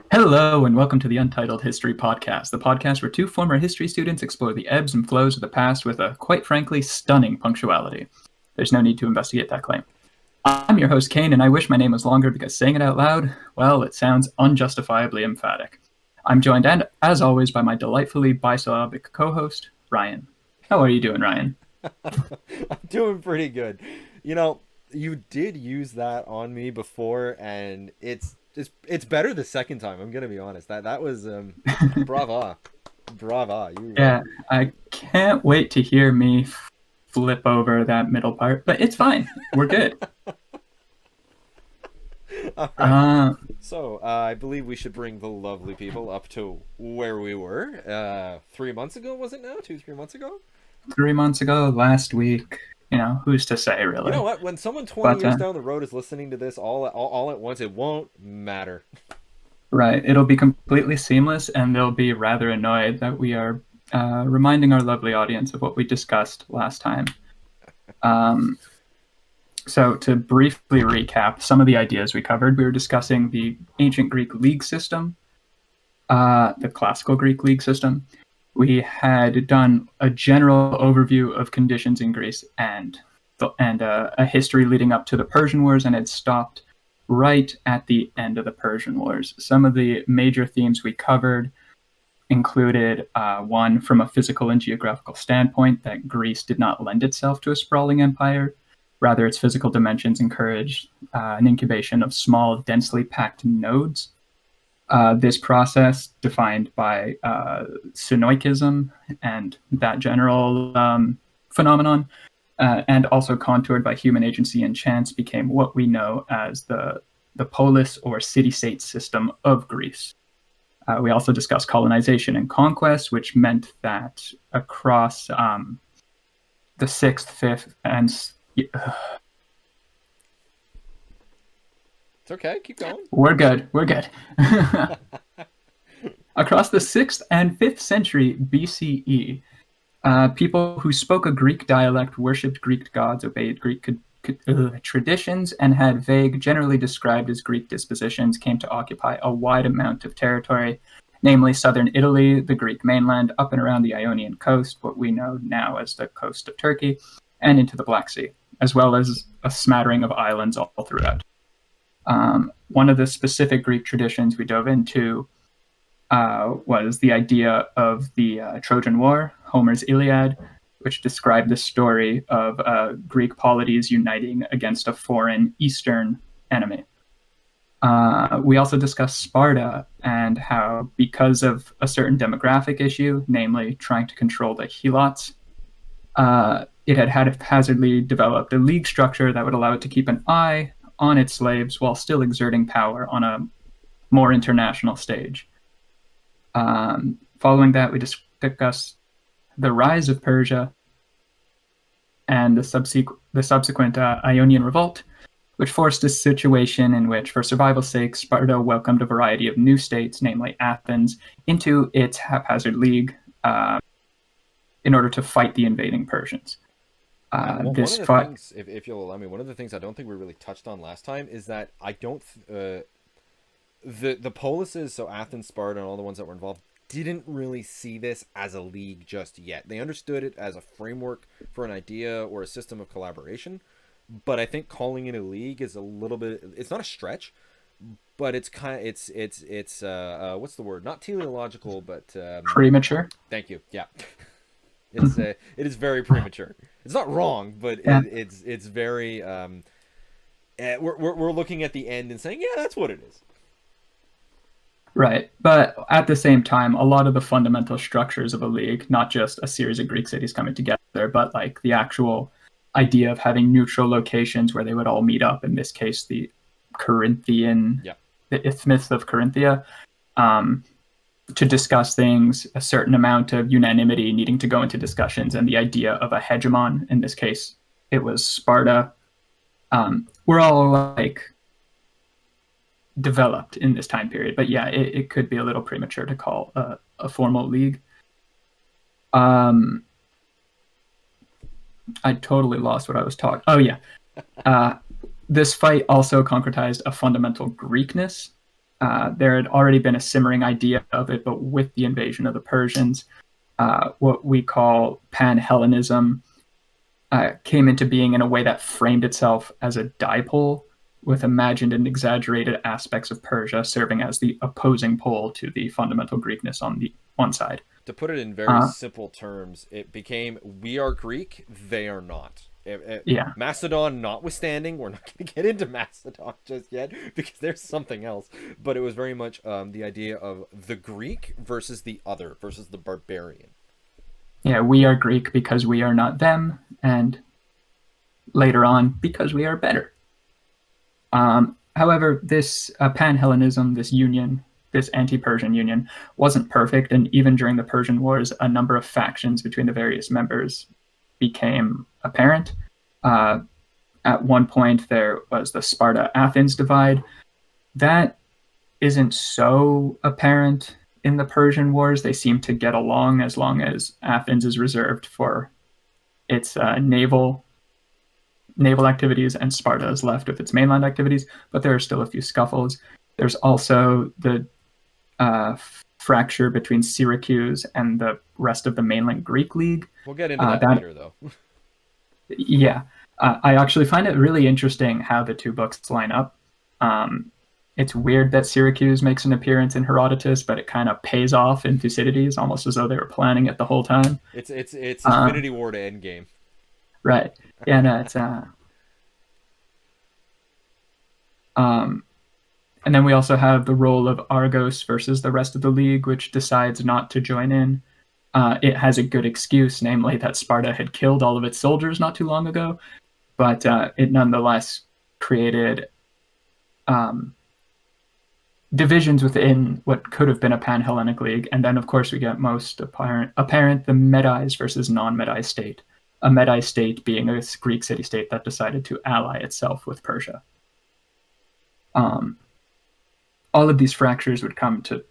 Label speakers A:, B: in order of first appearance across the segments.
A: Hello, and welcome to the Untitled History Podcast, the podcast where two former history students explore the ebbs and flows of the past with a, quite frankly, stunning punctuality. There's no need to investigate that claim. I'm your host, Cain, and I wish my name was longer because saying it out loud, well, it sounds unjustifiably emphatic. I'm joined, and as always, by my delightfully bisyllabic co-host, Ryan. How are you doing, Ryan?
B: I'm doing pretty good. You know, you did use that on me before, and it's better the second time. I'm gonna be honest. That was brava, brava. You
A: Yeah, I can't wait to hear me flip over that middle part, but it's fine. We're good.
B: all right.
A: Uh,
B: So I believe we should bring the lovely people up to where we were 3 months ago. Was it now? 2, 3 months ago?
A: 3 months ago, last week, who's to say,
B: You know
A: really?
B: what? When someone 20
A: But
B: years down the road is listening to this all at once, it won't matter.
A: right, it'll be completely seamless, and they'll be rather annoyed that we are reminding our lovely audience of what we discussed last time. Um, so, to briefly recap some of the ideas we covered, we were discussing the ancient Greek league system, the classical Greek league system. We had done a general overview of conditions in Greece and a history leading up to the Persian Wars, and had stopped right at the end of the Persian Wars. Some of the major themes we covered included one, from a physical and geographical standpoint, that Greece did not lend itself to a sprawling empire. Rather, its physical dimensions encouraged an incubation of small, densely packed nodes. This process, defined by Synoikism and that general phenomenon, and also contoured by human agency and chance, became what we know as the polis or city-state system of Greece. We also discussed colonization and conquest, which meant that across the sixth, fifth, and
B: It's okay. Keep going.
A: we're good. We're good. Across the sixth and fifth century BCE, people who spoke a Greek dialect worshipped Greek gods, obeyed Greek traditions, and had vague, generally described as Greek dispositions, came to occupy a wide amount of territory, namely southern Italy, the Greek mainland, up and around the Ionian coast, what we know now as the coast of Turkey, and into the Black Sea, as well as a smattering of islands all throughout. One of the specific Greek traditions we dove into was the idea of the Trojan War, Homer's Iliad, which described the story of Greek polities uniting against a foreign Eastern enemy. We also discussed Sparta and how, because of a certain demographic issue, namely trying to control the helots, it had haphazardly developed a league structure that would allow it to keep an eye on its slaves while still exerting power on a more international stage. Following that, we discussed the rise of Persia and the subsequent Ionian Revolt, which forced a situation in which, for survival's sake, Sparta welcomed a variety of new states, namely Athens, into its haphazard league in order to fight the invading Persians.
B: Yeah, well, one of
A: This
B: the
A: fight,
B: things, if you'll allow me, one of the things I don't think we really touched on last time is that I don't the polises, so Athens, Sparta, and all the ones that were involved, didn't really see this as a league just yet. They understood it as a framework for an idea or a system of collaboration, but I think calling it a league is a little bit. It's not a stretch, but it's kind of it's what's the word? Not teleological, but
A: premature.
B: thank you. Yeah, it is very premature. It's not wrong, but
A: Yeah,
B: it's very we're looking at the end and saying, yeah, that's what it is.
A: right. But at the same time, a lot of the fundamental structures of a league, not just a series of Greek cities coming together, but like the actual idea of having neutral locations where they would all meet up, in this case, Corinthian,
B: Yeah.
A: the Isthmus of Corinthia, um, to discuss things, a certain amount of unanimity needing to go into discussions, and the idea of a hegemon, in this case, it was Sparta. We're all like developed in this time period. But yeah, it could be a little premature to call a formal league. Um, I totally lost what I was talking. Oh yeah, uh, this fight also concretized a fundamental Greekness There had already been a simmering idea of it, but with the invasion of the Persians, what we call Pan-Hellenism came into being in a way that framed itself as a dipole with imagined and exaggerated aspects of Persia serving as the opposing pole to the fundamental Greekness on the one side.
B: To put it in very
A: Uh,
B: simple terms, it became we are Greek, they are not.
A: yeah,
B: Macedon notwithstanding, we're not going to get into Macedon just yet because there's something else. But it was very much the idea of the Greek versus the other, versus the barbarian.
A: yeah, we are Greek because we are not them, and later on because we are better. However, this Pan-Hellenism, this union, this anti-Persian union, wasn't perfect, and even during the Persian Wars, a number of factions between the various members became apparent. Uh, at one point, there was the Sparta-Athens divide. That isn't so apparent in the Persian Wars. They seem to get along as long as Athens is reserved for its naval activities and Sparta is left with its mainland activities, but there are still a few scuffles. There's also the uh, fracture between Syracuse and the rest of the mainland Greek League.
B: We'll get into that
A: That
B: later, though.
A: Yeah, I actually find it really interesting how the two books line up. It's weird that Syracuse makes an appearance in Herodotus, but it kind of pays off in Thucydides, almost as though they were planning it the whole time.
B: It's
A: Uh,
B: Infinity War to Endgame.
A: right. Yeah, no, it's um, and then we also have the role of Argos versus the rest of the league, which decides not to join in. It has a good excuse, namely that Sparta had killed all of its soldiers not too long ago, but it nonetheless created um, divisions within what could have been a pan-Hellenic league. And then, of course, we get most apparent the Medes versus non-Medes state, a Medes state being a Greek city-state that decided to ally itself with Persia. Um, all of these fractures would come to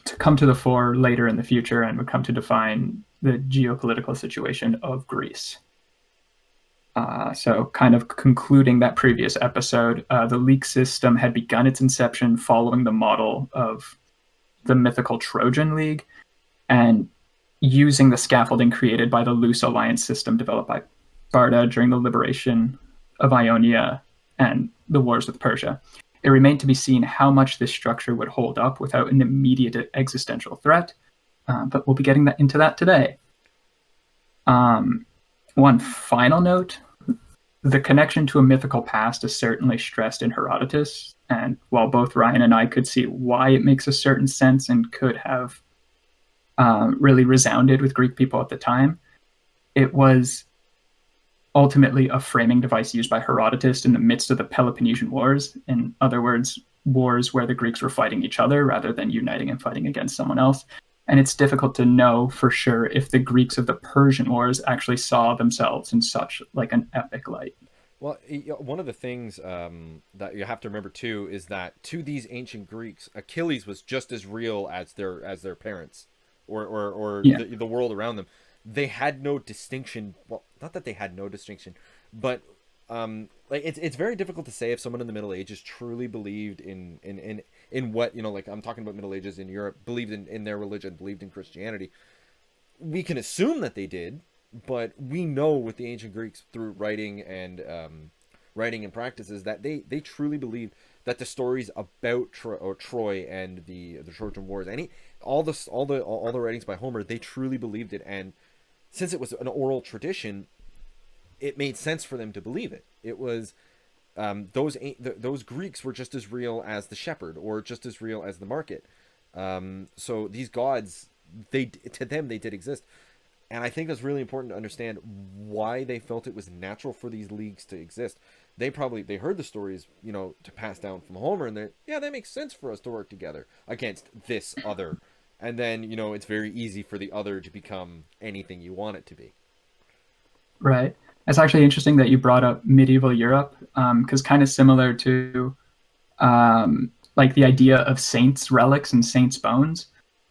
A: the fore later in the future and would come to define the geopolitical situation of Greece. So, kind of concluding that previous episode, the league system had begun its inception following the model of the mythical Trojan League and using the scaffolding created by the loose alliance system developed by Sparta during the liberation of Ionia and the wars with Persia. It remained to be seen how much this structure would hold up without an immediate existential threat, but we'll be getting into that today. One final note, the connection to a mythical past is certainly stressed in Herodotus, and while both Ryan and I could see why it makes a certain sense and could have really resounded with Greek people at the time, it was ultimately a framing device used by Herodotus in the midst of the Peloponnesian Wars. In other words, wars where the Greeks were fighting each other rather than uniting and fighting against someone else. And it's difficult to know for sure if the Greeks of the Persian Wars actually saw themselves in such like an epic light.
B: Well, one of the things that you have to remember too is that to these ancient Greeks, Achilles was just as real as their parents, or
A: Yeah,
B: the world around them. They had no distinction. Well, not that they had no distinction, but like it's very difficult to say if someone in the Middle Ages truly believed in what, you know, like I'm talking about Middle Ages in Europe, believed in their religion, believed in Christianity. We can assume that they did, but we know with the ancient Greeks through writing and practices that they truly believed that the stories about Troy and the Trojan Wars, all the writings by Homer, they truly believed it. And since it was an oral tradition, it made sense for them to believe it. It was those Greeks were just as real as the shepherd, or just as real as the market. So these gods, to them they did exist, and I think that's really important to understand why they felt it was natural for these leagues to exist. They heard the stories, you know, to pass down from Homer, and that makes sense for us to work together against this other. And then, you know, it's very easy for the other to become anything you want it to be.
A: right. It's actually interesting that you brought up medieval Europe, because kind of similar to like the idea of saints' relics and saints' bones,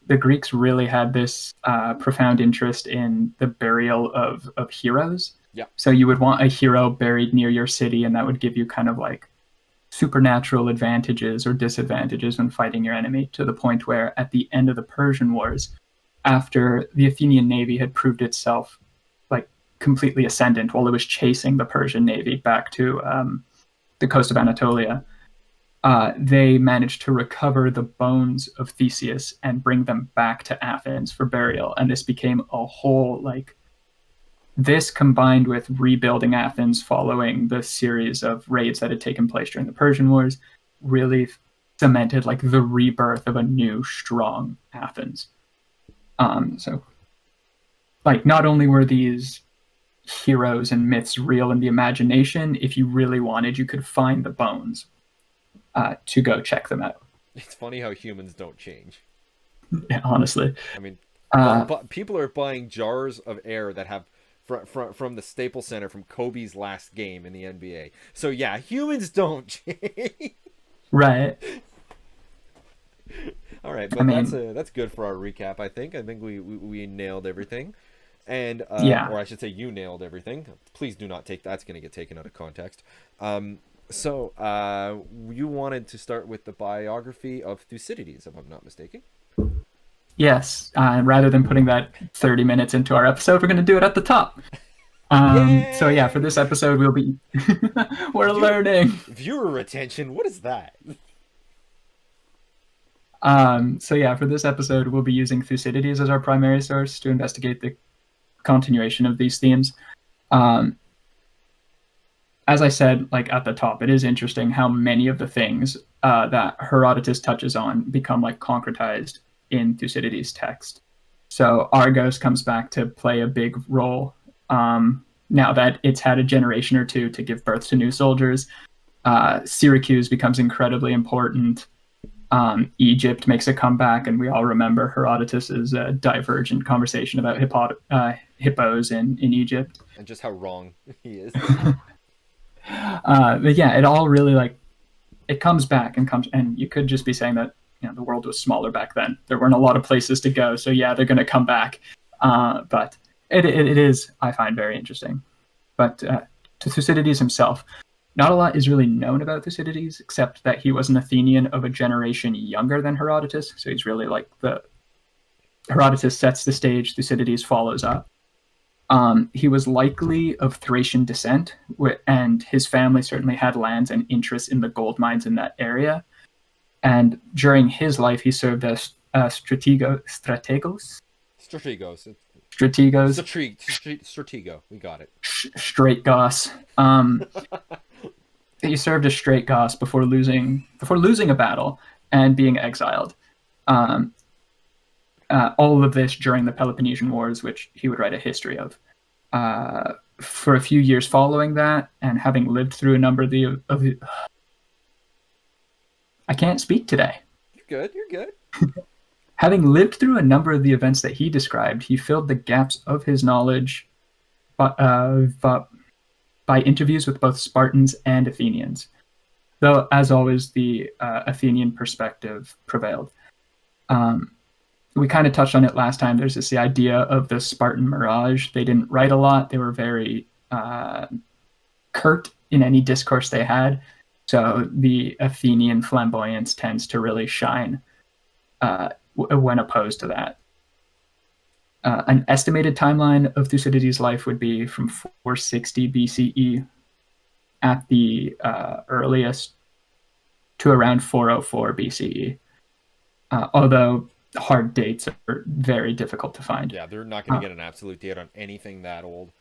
A: the Greeks really had this profound interest in the burial of heroes.
B: Yeah.
A: So you would want a hero buried near your city, and that would give you kind of like supernatural advantages or disadvantages when fighting your enemy, to the point where at the end of the Persian Wars, after the Athenian navy had proved itself like completely ascendant while it was chasing the Persian navy back to the coast of Anatolia, they managed to recover the bones of Theseus and bring them back to Athens for burial. And this became a whole, like, this combined with rebuilding Athens following the series of raids that had taken place during the Persian Wars really cemented like the rebirth of a new, strong Athens. So, like, not only were these heroes and myths real in the imagination, if you really wanted, you could find the bones to go check them out.
B: It's funny how humans don't change.
A: Yeah, honestly.
B: I mean,
A: Uh,
B: but people are buying jars of air that have from the Staples Center from Kobe's last game in the NBA. So yeah, humans don't change.
A: right.
B: All right,
A: I
B: but
A: mean,
B: that's good for our recap. I think we nailed everything, and
A: yeah.
B: or I should say, you nailed everything. Please do not take that's going to get taken out of context. So you wanted to start with the biography of Thucydides, if I'm not mistaken.
A: Yes. Rather than putting that 30 minutes into our episode, we're going to do it at the top. So yeah, for
B: Yay!
A: this episode, we'll be we're learning.
B: Viewer retention. What is that?
A: So yeah, for this episode, we'll be using Thucydides as our primary source to investigate the continuation of these themes. Um, as I said, like at the top, it is interesting how many of the things that Herodotus touches on become like concretized in Thucydides' text. So Argos comes back to play a big role now that it's had a generation or two to give birth to new soldiers. Syracuse becomes incredibly important. Egypt makes a comeback, and we all remember Herodotus's divergent conversation about hippos in Egypt.
B: And just how wrong he is.
A: But yeah, it all really like it comes back and comes, and you could just be saying that the world was smaller back then. There weren't a lot of places to go, so yeah, they're going to come back. But it is, I find, very interesting. But to Thucydides himself, not a lot is really known about Thucydides, except that he was an Athenian of a generation younger than Herodotus. So he's really like Herodotus sets the stage, Thucydides follows up. He was likely of Thracian descent, and his family certainly had lands and interests in the gold mines in that area. And during his life, he served as strategos.
B: Strategos.
A: Strategos.
B: Stratego. We got it.
A: Straight goss. He served as straight goss before losing a battle and being exiled. All of this during the Peloponnesian Wars, which he would write a history of. For a few years following that, and having lived through a number of the I can't speak today.
B: You're good.
A: Having lived through a number of the events that he described, he filled the gaps of his knowledge by interviews with both Spartans and Athenians. Though, as always, the Athenian perspective prevailed. We kind of touched on it last time. There's the idea of the Spartan mirage. They didn't write a lot. They were very curt in any discourse they had. So the Athenian flamboyance tends to really shine when opposed to that. An estimated timeline of Thucydides' life would be from 460 BCE at the earliest to around 404 BCE. Although hard dates are very difficult to find.
B: Yeah, they're not going to get an absolute date on anything that old.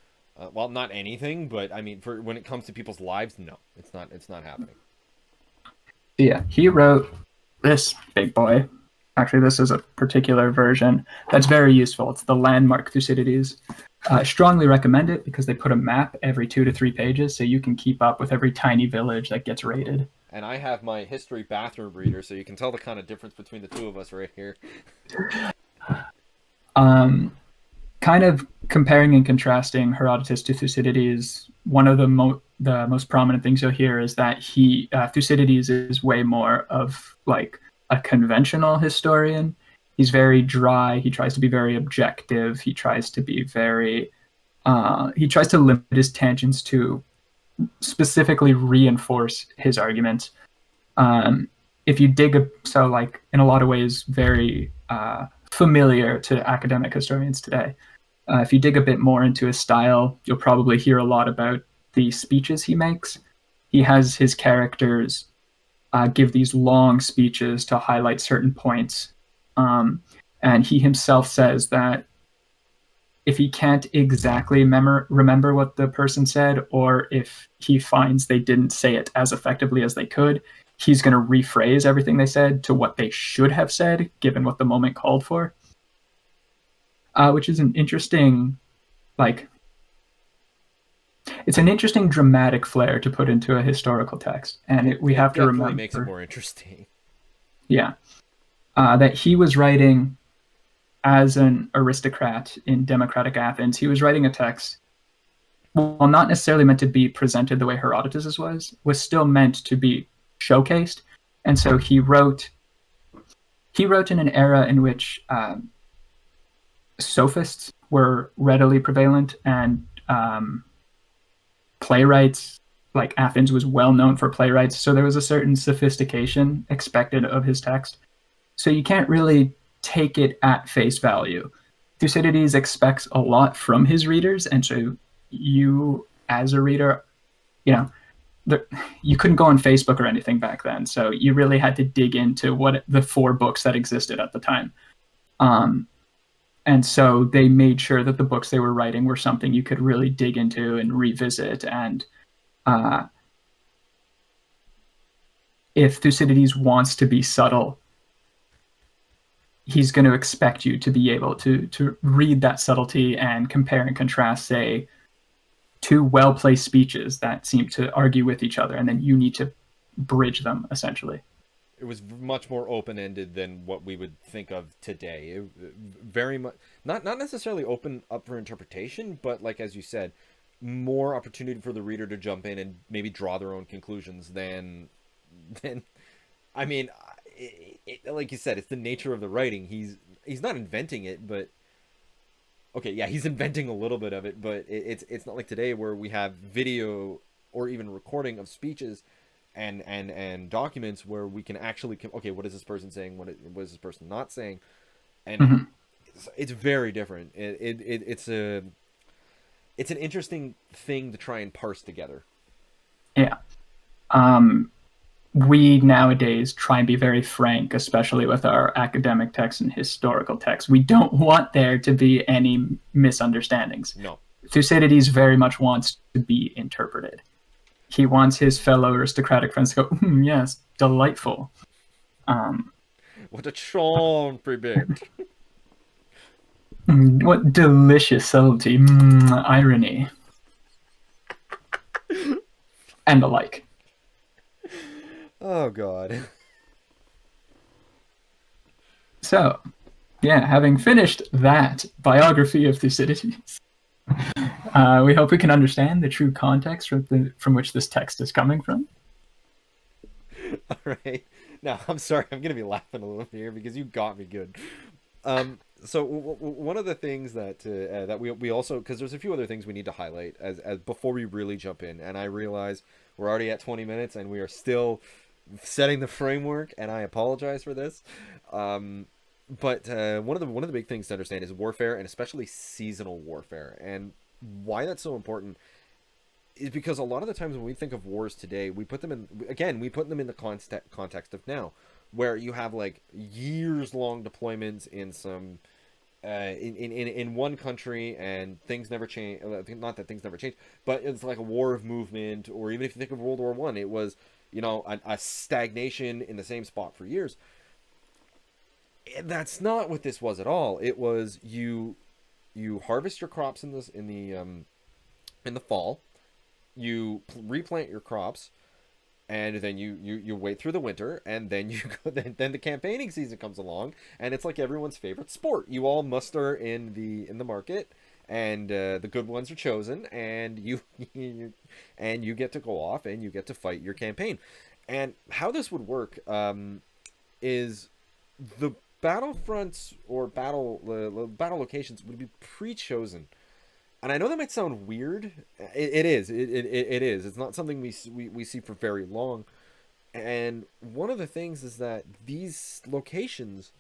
B: Well, not anything, but I mean, for when it comes to people's lives, no, it's not happening.
A: Yeah, he wrote this big boy. Actually, this is a particular version that's very useful. It's the Landmark Thucydides. I strongly recommend it because they put a map every 2 to 3 pages, so you can keep up with every tiny village that gets raided.
B: And I have my history bathroom reader, so you can tell the kind of difference between the two of us right here.
A: Kind of comparing and contrasting Herodotus to Thucydides, one of the most prominent things you'll hear is that Thucydides is way more of like a conventional historian. He's very dry. He tries to be very objective. He tries to be he tries to limit his tangents to specifically reinforce his arguments. Um, if you dig so like in a lot of ways very familiar to academic historians today. If you dig a bit more into his style, you'll probably hear a lot about the speeches he makes. He has his characters give these long speeches to highlight certain points. And he himself says that if he can't exactly remember what the person said, or if he finds they didn't say it as effectively as they could, he's going to rephrase everything they said to what they should have said, given what the moment called for. Which is an interesting, like, it's an interesting dramatic flair to put into a historical text, and we have to
B: definitely
A: remember,
B: makes it more interesting.
A: yeah, that he was writing as an aristocrat in democratic Athens. He was writing a text, while not necessarily meant to be presented the way Herodotus's was still meant to be showcased, and so he wrote in an era in which sophists were readily prevalent, and playwrights, like Athens was well known for playwrights, so there was a certain sophistication expected of his text. So you can't really take it at face value. Thucydides expects a lot from his readers, and so you, as a reader, you know, you couldn't go on Facebook or anything back then, so you really had to dig into what the 4 books that existed at the time. And so they made sure that the books they were writing were something you could really dig into and revisit. And if Thucydides wants to be subtle, he's going to expect you to be able to read that subtlety and compare and contrast, say, 2 well-placed speeches that seem to argue with each other, and then you need to bridge them, essentially.
B: It was much more open-ended than what we would think of today. Very much not necessarily open up for interpretation, but like as you said, more opportunity for the reader to jump in and maybe draw their own conclusions than I mean, like you said, it's the nature of the writing. He's not inventing it, but okay, yeah, he's inventing a little bit of it, but it's not like today where we have video or even recording of speeches and documents where we can actually, okay, what is this person saying? What is this person not saying? And
A: Mm-hmm.
B: it's very different. It's an interesting thing to try and parse together.
A: Yeah. We nowadays try and be very frank, especially with our academic texts and historical texts. We don't want there to be any misunderstandings.
B: No.
A: Thucydides very much wants to be interpreted. He wants his fellow aristocratic friends to go, yes, delightful.
B: What a charming bit.
A: What delicious subtlety, irony, and the like.
B: Oh, God.
A: So, yeah, having finished that biography of Thucydides, we hope we can understand the true context from which this text is coming from.
B: All right. Now, I'm sorry. I'm going to be laughing a little bit here because you got me good. So one of the things that that we also, because there's a few other things we need to highlight as before we really jump in, and I realize we're already at 20 minutes and we are still setting the framework, and I apologize for this. But one of the big things to understand is warfare, and especially seasonal warfare, and why that's so important is because a lot of the times when we think of wars today, we put them in the context of now, where you have like years long deployments in some in one country, and things never change. Not that things never change, but it's like a war of movement. Or even if you think of World War I, it was, you know, a stagnation in the same spot for years. That's not what this was at all. It was you harvest your crops in the fall, you replant your crops, and then you wait through the winter, and then you go, then the campaigning season comes along, and it's like everyone's favorite sport. You all muster in the market, and the good ones are chosen, and you get to go off and you get to fight your campaign. And how this would work is the battlefronts or battle locations would be pre-chosen. And I know that might sound weird. It is. It is. It's not something we see for very long. And one of the things is that these locations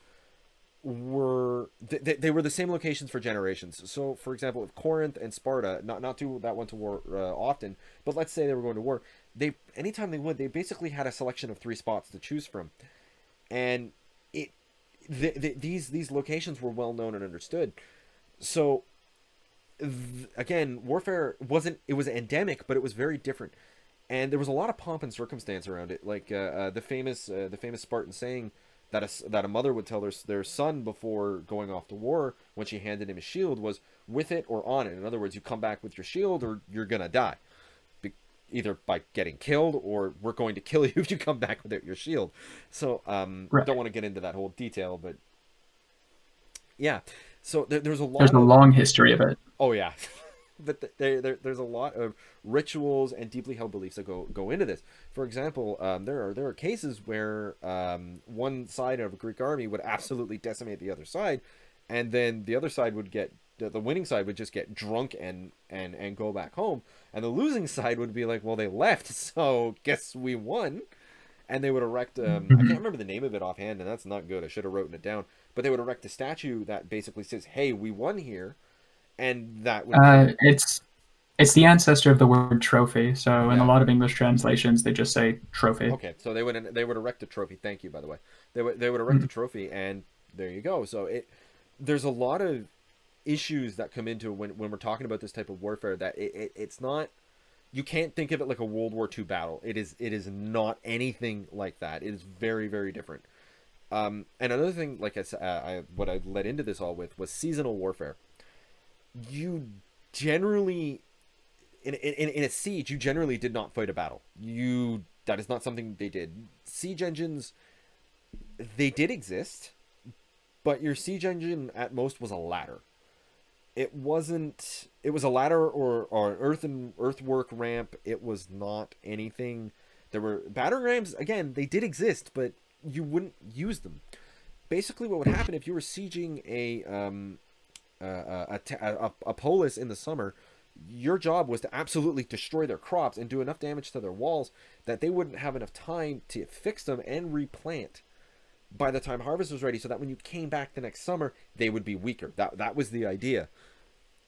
B: they were the same locations for generations. So, for example, if Corinth and Sparta, not to that went to war often, but let's say they were going to war, they anytime they would, they basically had a selection of 3 spots to choose from, and it these locations were well known and understood. So again, warfare wasn't it was endemic, but it was very different, and there was a lot of pomp and circumstance around it. Like the famous Spartan saying that a mother would tell their son before going off to war when she handed him a shield was with it or on it. In other words, you come back with your shield or you're gonna die, either by getting killed or we're going to kill you if you come back without your shield. So
A: Right.
B: don't want to get into that whole detail, but yeah. So there's a
A: There's
B: lot
A: a
B: of
A: long history of it.
B: oh yeah, but there's a lot of rituals and deeply held beliefs that go into this. For example, there are cases where one side of a Greek army would absolutely decimate the other side, and then the other side would get the winning side would just get drunk and go back home, and the losing side would be like, well, they left, so guess we won. And they would erect I can't
A: Mhm.
B: remember the name of it offhand, and that's not good. I should have written it down. But they would erect a statue that basically says, "Hey, we won here," and that would be
A: It's the ancestor of the word trophy. So in a
B: yeah.
A: lot of English translations, they just say trophy.
B: Okay, so they would erect a trophy. Thank you, by the way. They would erect a
A: Mhm.
B: trophy, and there you go. So there's a lot of issues that come into when we're talking about this type of warfare that it's not you can't think of it like a World War II battle. It is not anything like that. It is very very different. And another thing, like I said, what I led into this all with was seasonal warfare. You generally in a siege, you generally did not fight a battle. You that is not something they did. Siege engines, they did exist, but your siege engine at most was a ladder. It wasn't. It was a ladder or an earthwork ramp. It was not anything. There were battering rams. Again, they did exist, but you wouldn't use them. Basically, what would happen if you were sieging a polis in the summer, your job was to absolutely destroy their crops and do enough damage to their walls that they wouldn't have enough time to fix them and replant by the time harvest was ready, so that when you came back the next summer they would be weaker. That was the idea.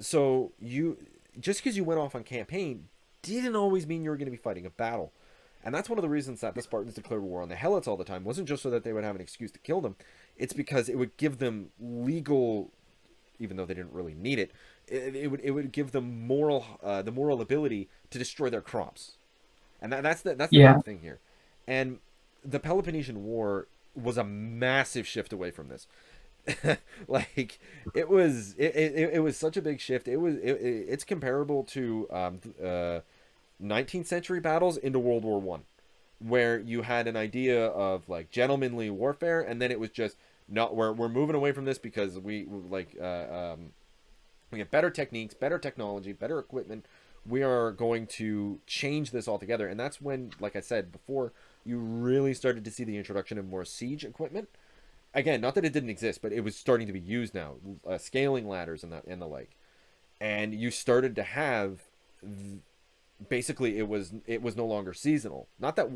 B: So you just because you went off on campaign didn't always mean you were going to be fighting a battle. And that's one of the reasons that the Spartans declared war on the Helots all the time. It wasn't just so that they would have an excuse to kill them. It's because it would give them legal, even though they didn't really need it, it would give them moral the moral ability to destroy their crops, and that's the
A: Yeah.
B: big thing here. And the Peloponnesian War was a massive shift away from this. Like it was such a big shift. It's comparable to 19th century battles into World War One, where you had an idea of like gentlemanly warfare, and then it was just not we're moving away from this because we get better techniques, better technology, better equipment. We are going to change this altogether. And that's when, like I said before, you really started to see the introduction of more siege equipment. Again, not that it didn't exist, but it was starting to be used now, scaling ladders and the like. And you started to have basically it was no longer seasonal. Not that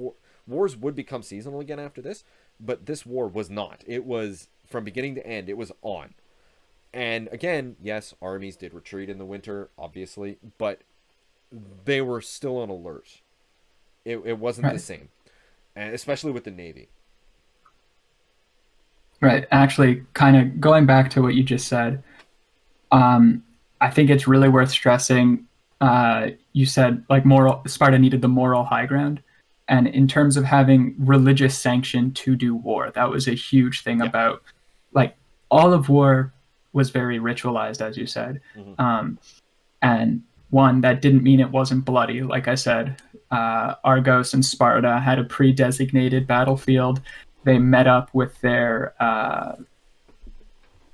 B: wars would become seasonal again after this, but this war was not. It was from beginning to end. It was on. And again, yes, armies did retreat in the winter, obviously, but they were still on alert. It wasn't the
A: Right.
B: same, and especially with the Navy.
A: Right. Actually, kind of going back to what you just said, um, I think it's really worth stressing. You said like moral Sparta needed the moral high ground, and in terms of having religious sanction to do war, that was a huge thing
B: Yeah.
A: about like all of war was very ritualized, as you said.
B: Mm-hmm.
A: Um, and one that didn't mean it wasn't bloody. Like I said, Argos and Sparta had a pre-designated battlefield. They met up with their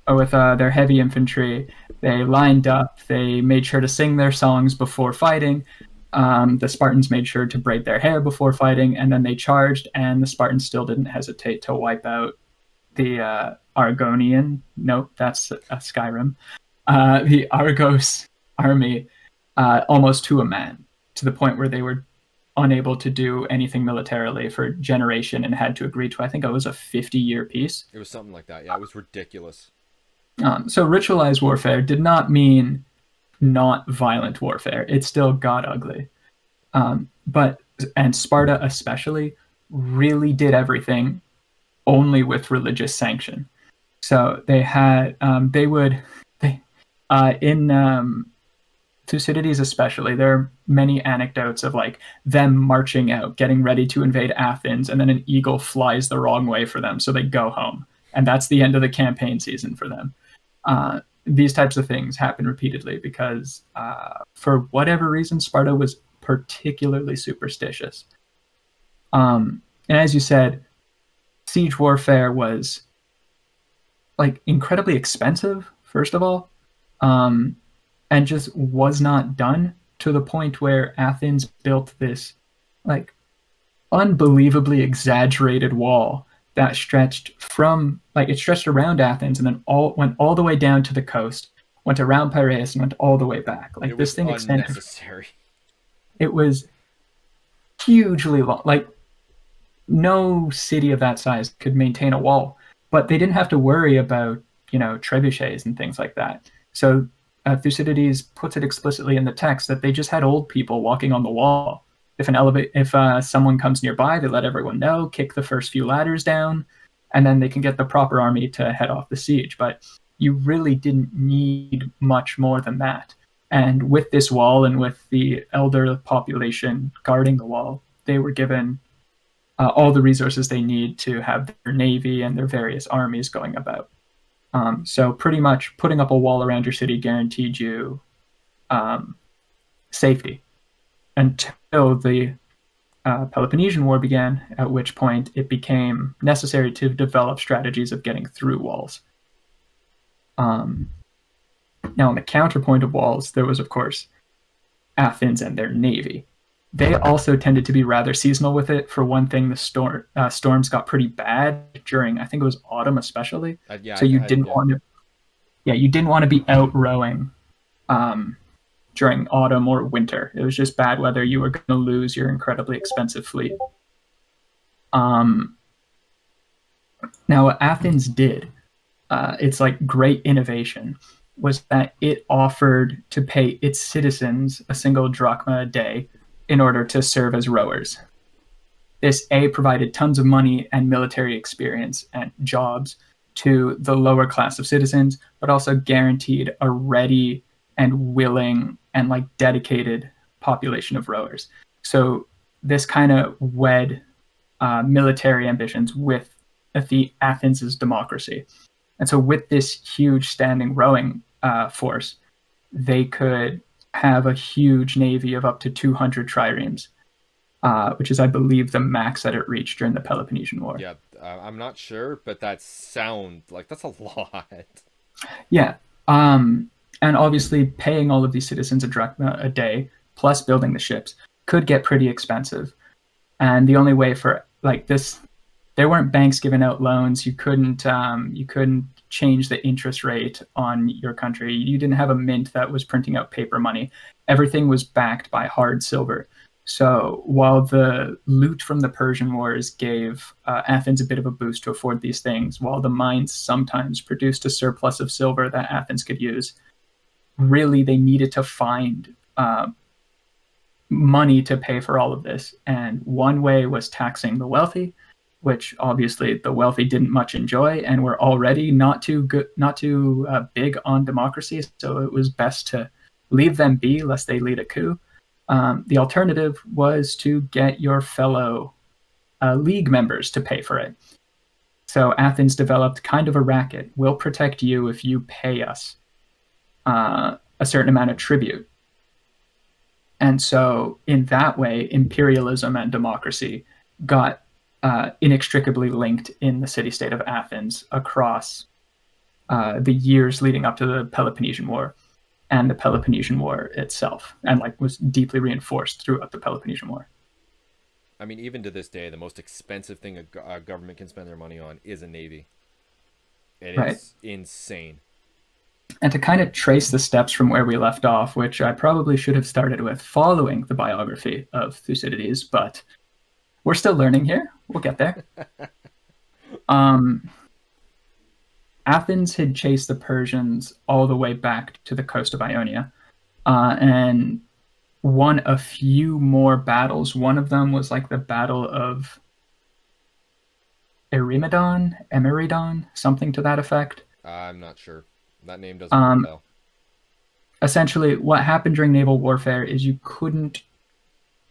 A: heavy infantry. They lined up. They made sure to sing their songs before fighting. The Spartans made sure to braid their hair before fighting, and then they charged. And the Spartans still didn't hesitate to wipe out the Argonian. Nope, that's a Skyrim. The army almost to a man, to the point where they were unable to do anything militarily for a generation and had to agree to, I think it was a 50-year peace.
B: It was something like that. Yeah, it was ridiculous.
A: So ritualized warfare did not mean not violent warfare. It still got ugly. But and Sparta especially really did everything only with religious sanction. So they had they in Thucydides especially, there are many anecdotes of like them marching out, getting ready to invade Athens, and then an eagle flies the wrong way for them, so they go home, and that's the end of the campaign season for them. These types of things happen repeatedly because, for whatever reason, Sparta was particularly superstitious. And as you said, siege warfare was like incredibly expensive, first of all, um, and just was not done to the point where Athens built this like unbelievably exaggerated wall that stretched from like it stretched around Athens and then all went all the way down to the coast, went around Piraeus and went all the way back.
B: It
A: Like this
B: was
A: thing extended.
B: unnecessary.
A: It was hugely long. Like no city of that size could maintain a wall, but they didn't have to worry about trebuchets and things like that. So Thucydides puts it explicitly in the text that they just had old people walking on the wall. If someone comes nearby, they let everyone know, kick the first few ladders down, and then they can get the proper army to head off the siege. But you really didn't need much more than that. And with this wall and with the elder population guarding the wall, they were given all the resources they need to have their navy and their various armies going about. So pretty much putting up a wall around your city guaranteed you um, safety until the Peloponnesian War began, at which point it became necessary to develop strategies of getting through walls. Now, on the counterpoint of walls, there was, of course, Athens and their navy. They also tended to be rather seasonal with it. For one thing, the storms got pretty bad during, I think it was autumn especially.
B: Yeah,
A: So you didn't
B: yeah.
A: want to, yeah, you didn't want to be out rowing during autumn or winter. It was just bad weather. You were going to lose your incredibly expensive fleet. Now, what Athens did, its like great innovation, was that it offered to pay its citizens a single drachma a day in order to serve as rowers. This provided tons of money and military experience and jobs to the lower class of citizens, but also guaranteed a ready and willing and like dedicated population of rowers. So this kind of wed military ambitions with Athens' democracy. And so with this huge standing rowing force, they could have a huge navy of up to 200 triremes, which is, I believe, the max that it reached during the Peloponnesian War.
B: Yeah, I'm not sure, but that sounds like that's a lot.
A: Yeah. And obviously, paying all of these citizens a drachma a day, plus building the ships, could get pretty expensive. And the only way for like this, there weren't banks giving out loans. You couldn't change the interest rate on your country. You didn't have a mint that was printing out paper money. Everything was backed by hard silver. So while the loot from the Persian Wars gave Athens a bit of a boost to afford these things, while the mines sometimes produced a surplus of silver that Athens could use, really they needed to find money to pay for all of this. And one way was taxing the wealthy, which obviously the wealthy didn't much enjoy and were already not too big on democracy. So it was best to leave them be lest they lead a coup. The alternative was to get your fellow league members to pay for it. So Athens developed kind of a racket. We'll protect you if you pay us a certain amount of tribute. And so in that way, imperialism and democracy got inextricably linked in the city-state of Athens across the years leading up to the Peloponnesian War and the Peloponnesian War itself, and like was deeply reinforced throughout the Peloponnesian War.
B: I mean, even to this day, the most expensive thing a government can spend their money on is a navy. It
A: Right.
B: is insane.
A: And to kind of trace the steps from where we left off, which I probably should have started with following the biography of Thucydides, but we're still learning here. We'll get there. Um, Athens had chased the Persians all the way back to the coast of Ionia, and won a few more battles. One of them was like the Battle of Erimedon, something to that effect.
B: I'm not sure. That name doesn't ring a
A: Um,
B: bell.
A: Essentially, what happened during naval warfare is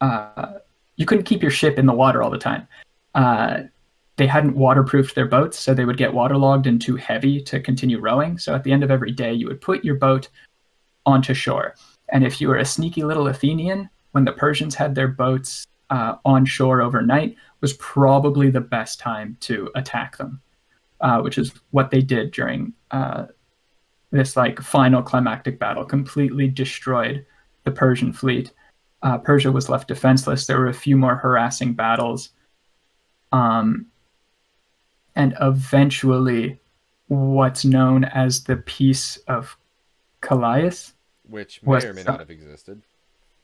A: uh, you couldn't keep your ship in the water all the time. Uh, they hadn't waterproofed their boats, so they would get waterlogged and too heavy to continue rowing. So at the end of every day, you would put your boat onto shore. And if you were a sneaky little Athenian, when the Persians had their boats on shore overnight, was probably the best time to attack them, which is what they did during this like final climactic battle. Completely destroyed the Persian fleet. Persia was left defenseless. There were a few more harassing battles, um, and eventually, what's known as the Peace of Calais
B: Which may
A: was
B: or may not have existed.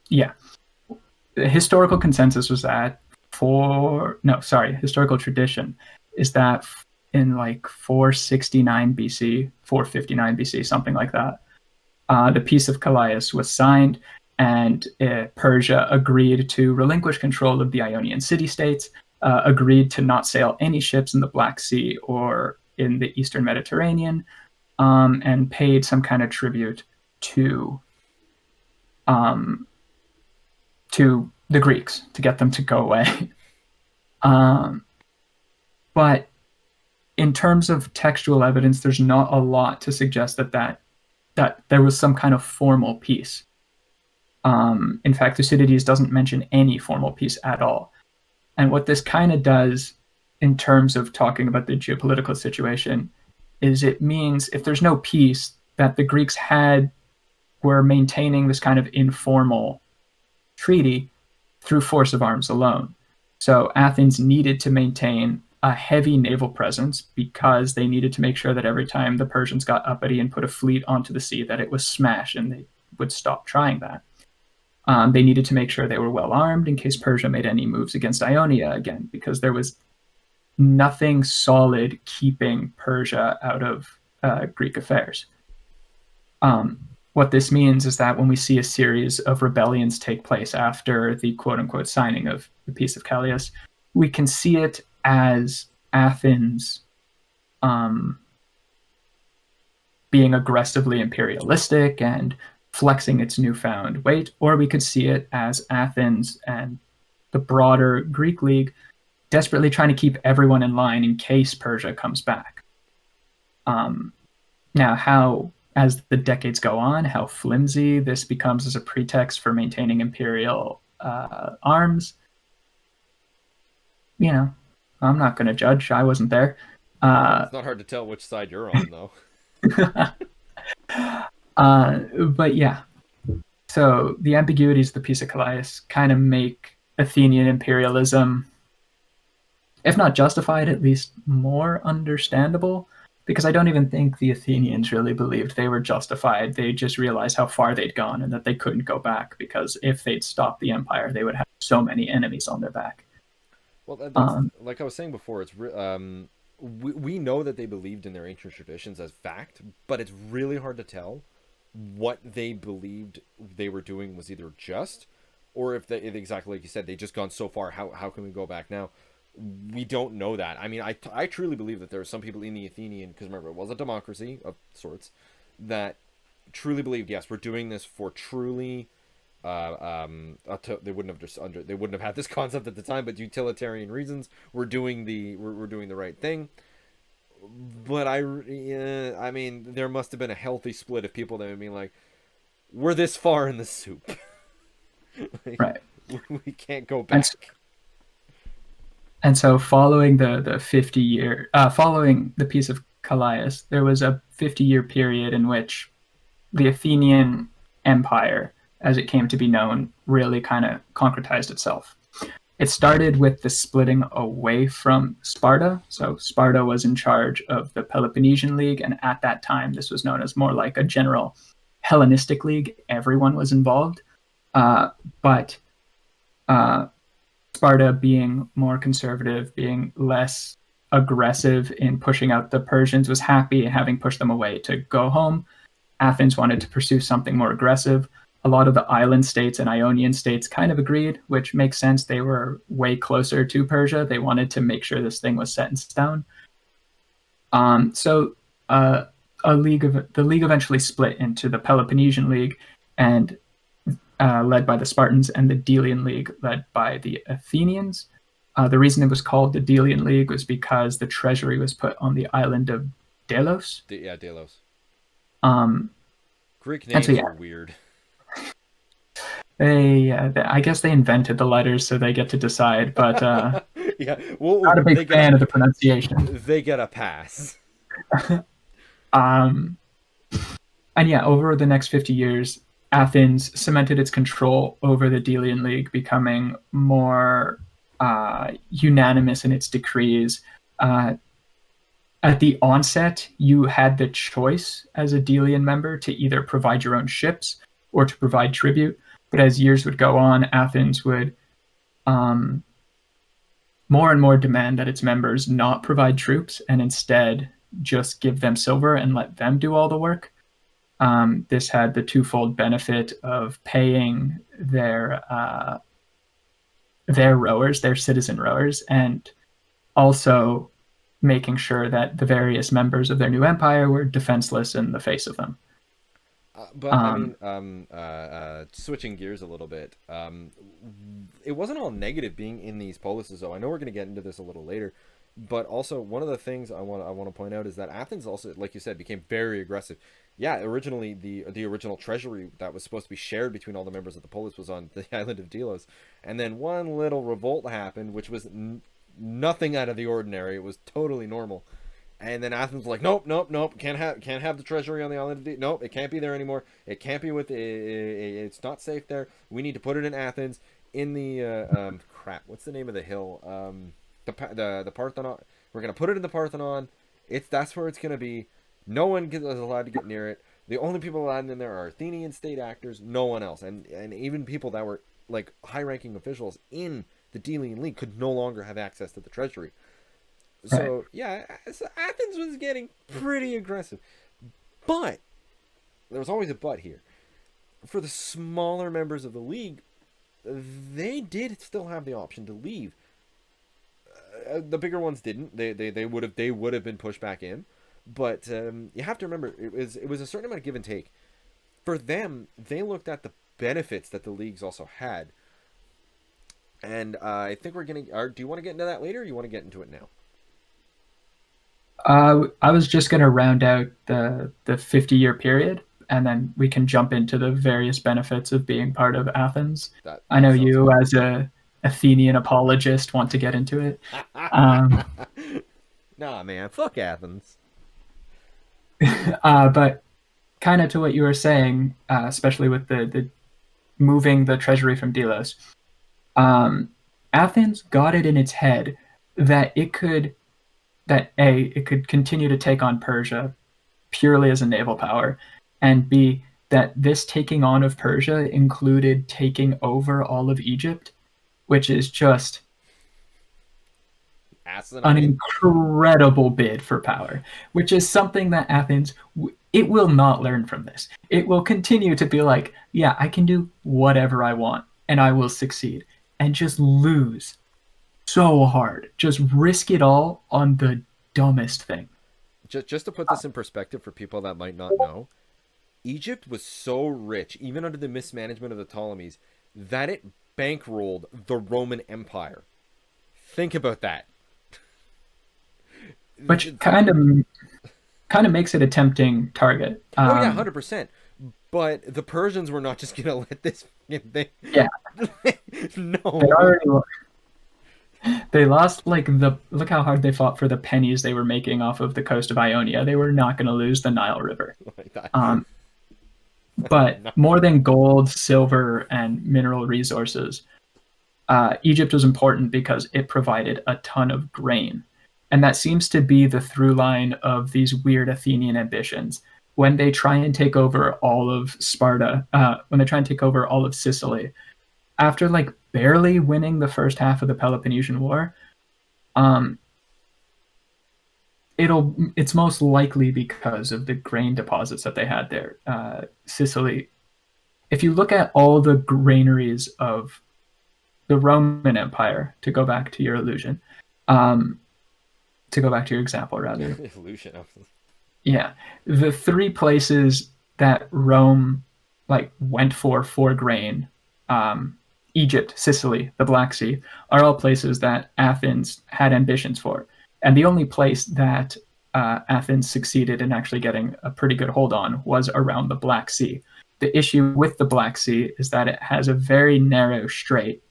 A: yeah. The historical consensus was that historical tradition is that in like 469 BC, 459 BC, something like that, the Peace of Calais was signed, and Persia agreed to relinquish control of the Ionian city-states, agreed to not sail any ships in the Black Sea or in the Eastern Mediterranean, and paid some kind of tribute to um, to the Greeks to get them to go away. um, but in terms of textual evidence, there's not a lot to suggest that there was some kind of formal peace. In fact, Thucydides doesn't mention any formal peace at all. And what this kind of does in terms of talking about the geopolitical situation is it means if there's no peace, that the Greeks were maintaining this kind of informal treaty through force of arms alone. So Athens needed to maintain a heavy naval presence because they needed to make sure that every time the Persians got uppity and put a fleet onto the sea, that it was smashed and they would stop trying that. They needed to make sure they were well armed in case Persia made any moves against Ionia again, because there was nothing solid keeping Persia out of Greek affairs. Um, what this means is that when we see a series of rebellions take place after the quote unquote signing of the Peace of Calais, we can see it as Athens um, being aggressively imperialistic and flexing its newfound weight, or we could see it as Athens and the broader Greek League desperately trying to keep everyone in line in case Persia comes back. Now, as the decades go on, how flimsy this becomes as a pretext for maintaining imperial arms, I'm not going to judge. I wasn't there.
B: It's not hard to tell which side you're on, though.
A: But yeah, so the ambiguities of the Peace of Calais kind of make Athenian imperialism, if not justified, at least more understandable, because I don't even think the Athenians really believed they were justified. They just realized how far they'd gone and that they couldn't go back, because if they'd stopped the empire, they would have so many enemies on their back.
B: Well, that's like I was saying before. We know that they believed in their ancient traditions as fact, but it's really hard to tell what they believed they were doing was either just, or if exactly like you said, they just gone so far. How can we go back now? We don't know that. I mean, I truly believe that there are some people in the Athenian, because remember, it was a democracy of sorts, that truly believed, yes, we're doing this for truly they wouldn't have they wouldn't have had this concept at the time, but utilitarian reasons, we're doing the right thing. But I mean, there must have been a healthy split of people that would be like, we're this far in the soup. Like,
A: Right.
B: we can't go back.
A: And so following following the Peace of Calais, there was a 50-year period in which the Athenian Empire, as it came to be known, really kind of concretized itself. It started with the splitting away from Sparta. So Sparta was in charge of the Peloponnesian League, and at that time, this was known as more like a general Hellenistic league. Everyone was involved, but uh, Sparta being more conservative, being less aggressive in pushing out the Persians, was happy having pushed them away to go home. Athens wanted to pursue something more aggressive. A lot of the island states and Ionian states kind of agreed, which makes sense. They were way closer to Persia. They wanted to make sure this thing was set in stone. So the league eventually split into the Peloponnesian League, and led by the Spartans, and the Delian League, led by the Athenians. The reason it was called the Delian League was because the treasury was put on the island of Delos.
B: Yeah, Delos.
A: Um,
B: Greek
A: and
B: names
A: so, yeah,
B: are weird.
A: I guess they invented the letters, so they get to decide. But
B: Yeah, well,
A: not a
B: they
A: big
B: get
A: fan of the pronunciation.
B: they get a pass.
A: Um, and yeah, over the next 50 years, Athens cemented its control over the Delian League, becoming more unanimous in its decrees. Uh, at the onset, you had the choice as a Delian member to either provide your own ships or to provide tribute. But as years would go on, Athens would um, more and more demand that its members not provide troops and instead just give them silver and let them do all the work. This had the twofold benefit of paying their rowers, their citizen rowers, and also making sure that the various members of their new empire were defenseless in the face of them.
B: But I
A: Um,
B: mean, switching gears a little bit, it wasn't all negative being in these polises. Though I know we're going to get into this a little later, but also one of the things I want to point out is that Athens also, like you said, became very aggressive. Yeah, originally the original treasury that was supposed to be shared between all the members of the polis was on the island of Delos, and then one little revolt happened, which was nothing out of the ordinary. It was totally normal. And then Athens was like, nope, nope, nope, can't have the treasury on the island of nope, it can't be there anymore. It can't be it's not safe there. We need to put it in Athens, in the crap. What's the name of the hill? The Parthenon. We're gonna put it in the Parthenon. That's where it's gonna be. No one is allowed to get near it. The only people allowed in there are Athenian state actors. No one else, and even people that were like high-ranking officials in the Delian League could no longer have access to the treasury.
A: right.
B: So yeah, so Athens was getting pretty aggressive, but there was always a but here. For the smaller members of the league, they did still have the option to leave. The bigger ones didn't. They would have been pushed back in, but you have to remember it was a certain amount of give and take. For them, they looked at the benefits that the leagues also had, and I think we're getting. Do you want to get into that later? Or you want to get into it now?
A: I was just going to round out the 50-year period, and then we can jump into the various benefits of being part of Athens.
B: That
A: I know
B: that sounds
A: you,
B: good.
A: as a Athenian apologist, want to get into it. Um,
B: Nah, man, fuck Athens.
A: but kind of to what you were saying, especially with the moving the treasury from Delos, um, Athens got it in its head that it could continue to take on Persia purely as a naval power, and B, that this taking on of Persia included taking over all of Egypt, which is just an
B: Asinine.
A: incredible bid for power, which is something that Athens, it will not learn from this. It will continue to be like, yeah, I can do whatever I want and I will succeed, and just lose so hard. Just risk it all on the dumbest thing.
B: Just to put this in perspective for people that might not know, Egypt was so rich, even under the mismanagement of the Ptolemies, that it bankrolled the Roman Empire. Think about that.
A: Which kind of makes it a tempting target.
B: Oh yeah, 100%. But the Persians were not just gonna let this thing.
A: Yeah, they
B: No.
A: already they lost like the look how hard they fought for the pennies they were making off of the coast of Ionia. They were not going to lose the Nile River.
B: Like that.
A: Um, but
B: No.
A: more than gold, silver, and mineral resources, Egypt was important because it provided a ton of grain. And that seems to be the through line of these weird Athenian ambitions. When they try and take over all of Sparta, when they try and take over all of Sicily, after like barely winning the first half of the Peloponnesian War, um, it's most likely because of the grain deposits that they had there. Sicily, if you look at all the granaries of the Roman Empire, to go back to your illusion, um, to go back to your example rather,
B: Illusion.
A: yeah, the three places that Rome like went for grain, um, Egypt, Sicily, the Black Sea, are all places that Athens had ambitions for, and the only place that Athens succeeded in actually getting a pretty good hold on was around the Black Sea. The issue with the Black Sea is that it has a very narrow strait,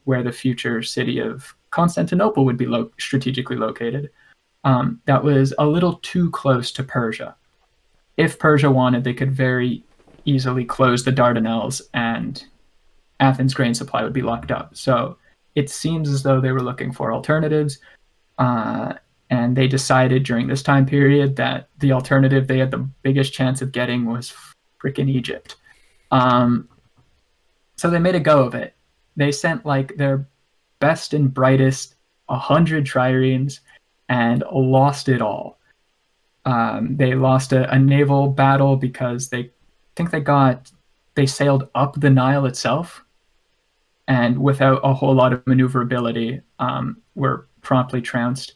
A: where the future city of Constantinople would be strategically located. That was a little too close to Persia. If Persia wanted, they could very easily close the Dardanelles and Athens' grain supply would be locked up. So it seems as though they were looking for alternatives. And they decided during this time period that the alternative they had the biggest chance of getting was freaking Egypt. So they made a go of it. They sent like their best and brightest 100 triremes and lost it all. They lost a naval battle because they think they sailed up the Nile itself, and without a whole lot of maneuverability, were promptly trounced.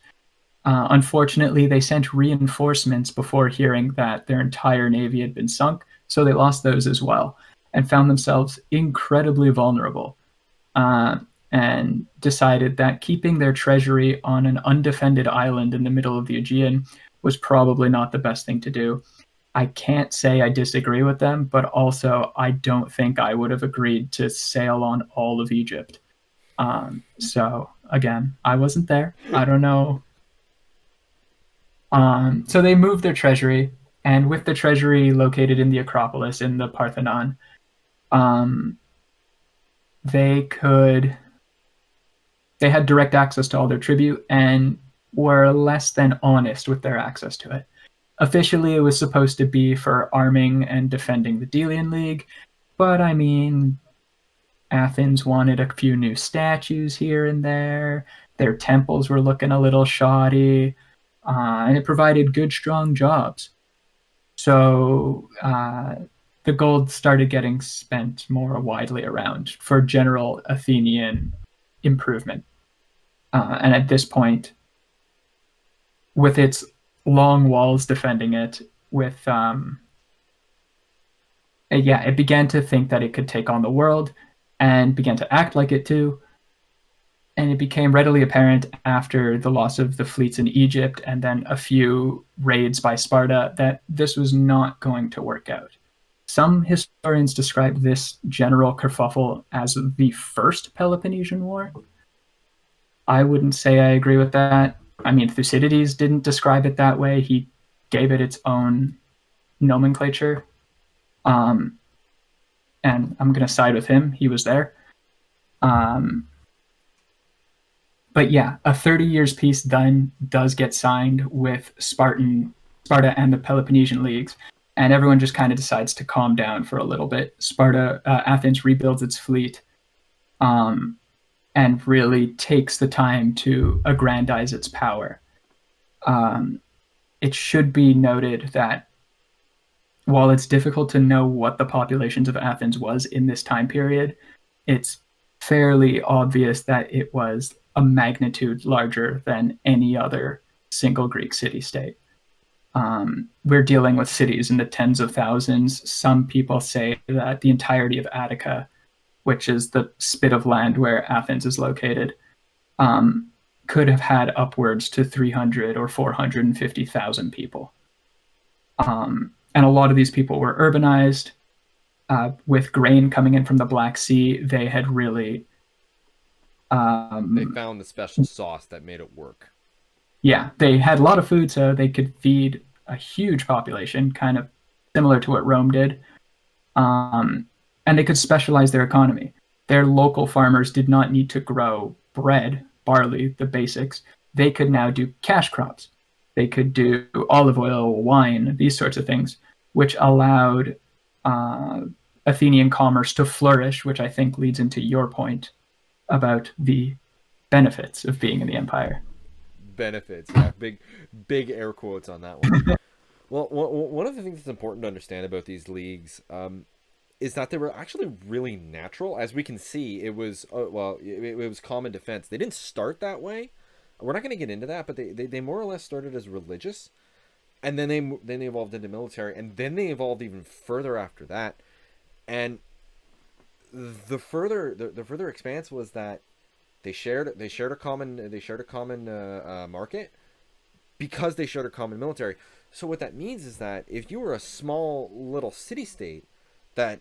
A: Unfortunately, they sent reinforcements before hearing that their entire navy had been sunk, so they lost those as well and found themselves incredibly vulnerable, and decided that keeping their treasury on an undefended island in the middle of the Aegean was probably not the best thing to do. I can't say I disagree with them, but also I don't think I would have agreed to sail on all of Egypt. So again, I wasn't there. I don't know. So they moved their treasury, and with the treasury located in the Acropolis in the Parthenon, um, they could they had direct access to all their tribute and were less than honest with their access to it. Officially, it was supposed to be for arming and defending the Delian League, but I mean, Athens wanted a few new statues here and there. Their temples were looking a little shoddy, and it provided good, strong jobs. So the gold started getting spent more widely around for general Athenian improvement. And at this point, with its long walls defending it, it began to think that it could take on the world and began to act like it too. And it became readily apparent after the loss of the fleets in Egypt and then a few raids by Sparta that this was not going to work out. Some historians describe this general kerfuffle as the first Peloponnesian War. I wouldn't say I agree with that. I mean, Thucydides didn't describe it that way. He gave it its own nomenclature. And I'm going to side with him. He was there. But yeah, a 30 years peace does get signed with Sparta and the Peloponnesian Leagues, and everyone just kind of decides to calm down for a little bit. Athens rebuilds its fleet, and really takes the time to aggrandize its power. It should be noted that while it's difficult to know what the populations of Athens was in this time period, it's fairly obvious that it was a magnitude larger than any other single Greek city-state. We're dealing with cities in the tens of thousands. Some people say that the entirety of Attica, which is the spit of land where Athens is located, could have had upwards to 300 or 450,000 people. And a lot of these people were urbanized. With grain coming in from the Black Sea, they had really...
B: they found the special sauce that made it work.
A: Yeah, they had a lot of food, so they could feed a huge population, kind of similar to what Rome did. And they could specialize their economy. their local farmers did not need to grow bread, barley, the basics. They could now do cash crops. They could do olive oil, wine, these sorts of things, which allowed uh, Athenian commerce to flourish, which I think leads into your point about the benefits of being in the empire.
B: Benefits, yeah, big air quotes on that one. Well, one of the things that's important to understand about these leagues is that they were actually really natural. As we can see, it was it was common defense. They didn't start that way. We're not going to get into that, but they more or less started as religious, and then they evolved into military, and then they evolved even further after that. And the further expanse was that they shared a common market because they shared a common military. So what that means is that if you were a small little city state that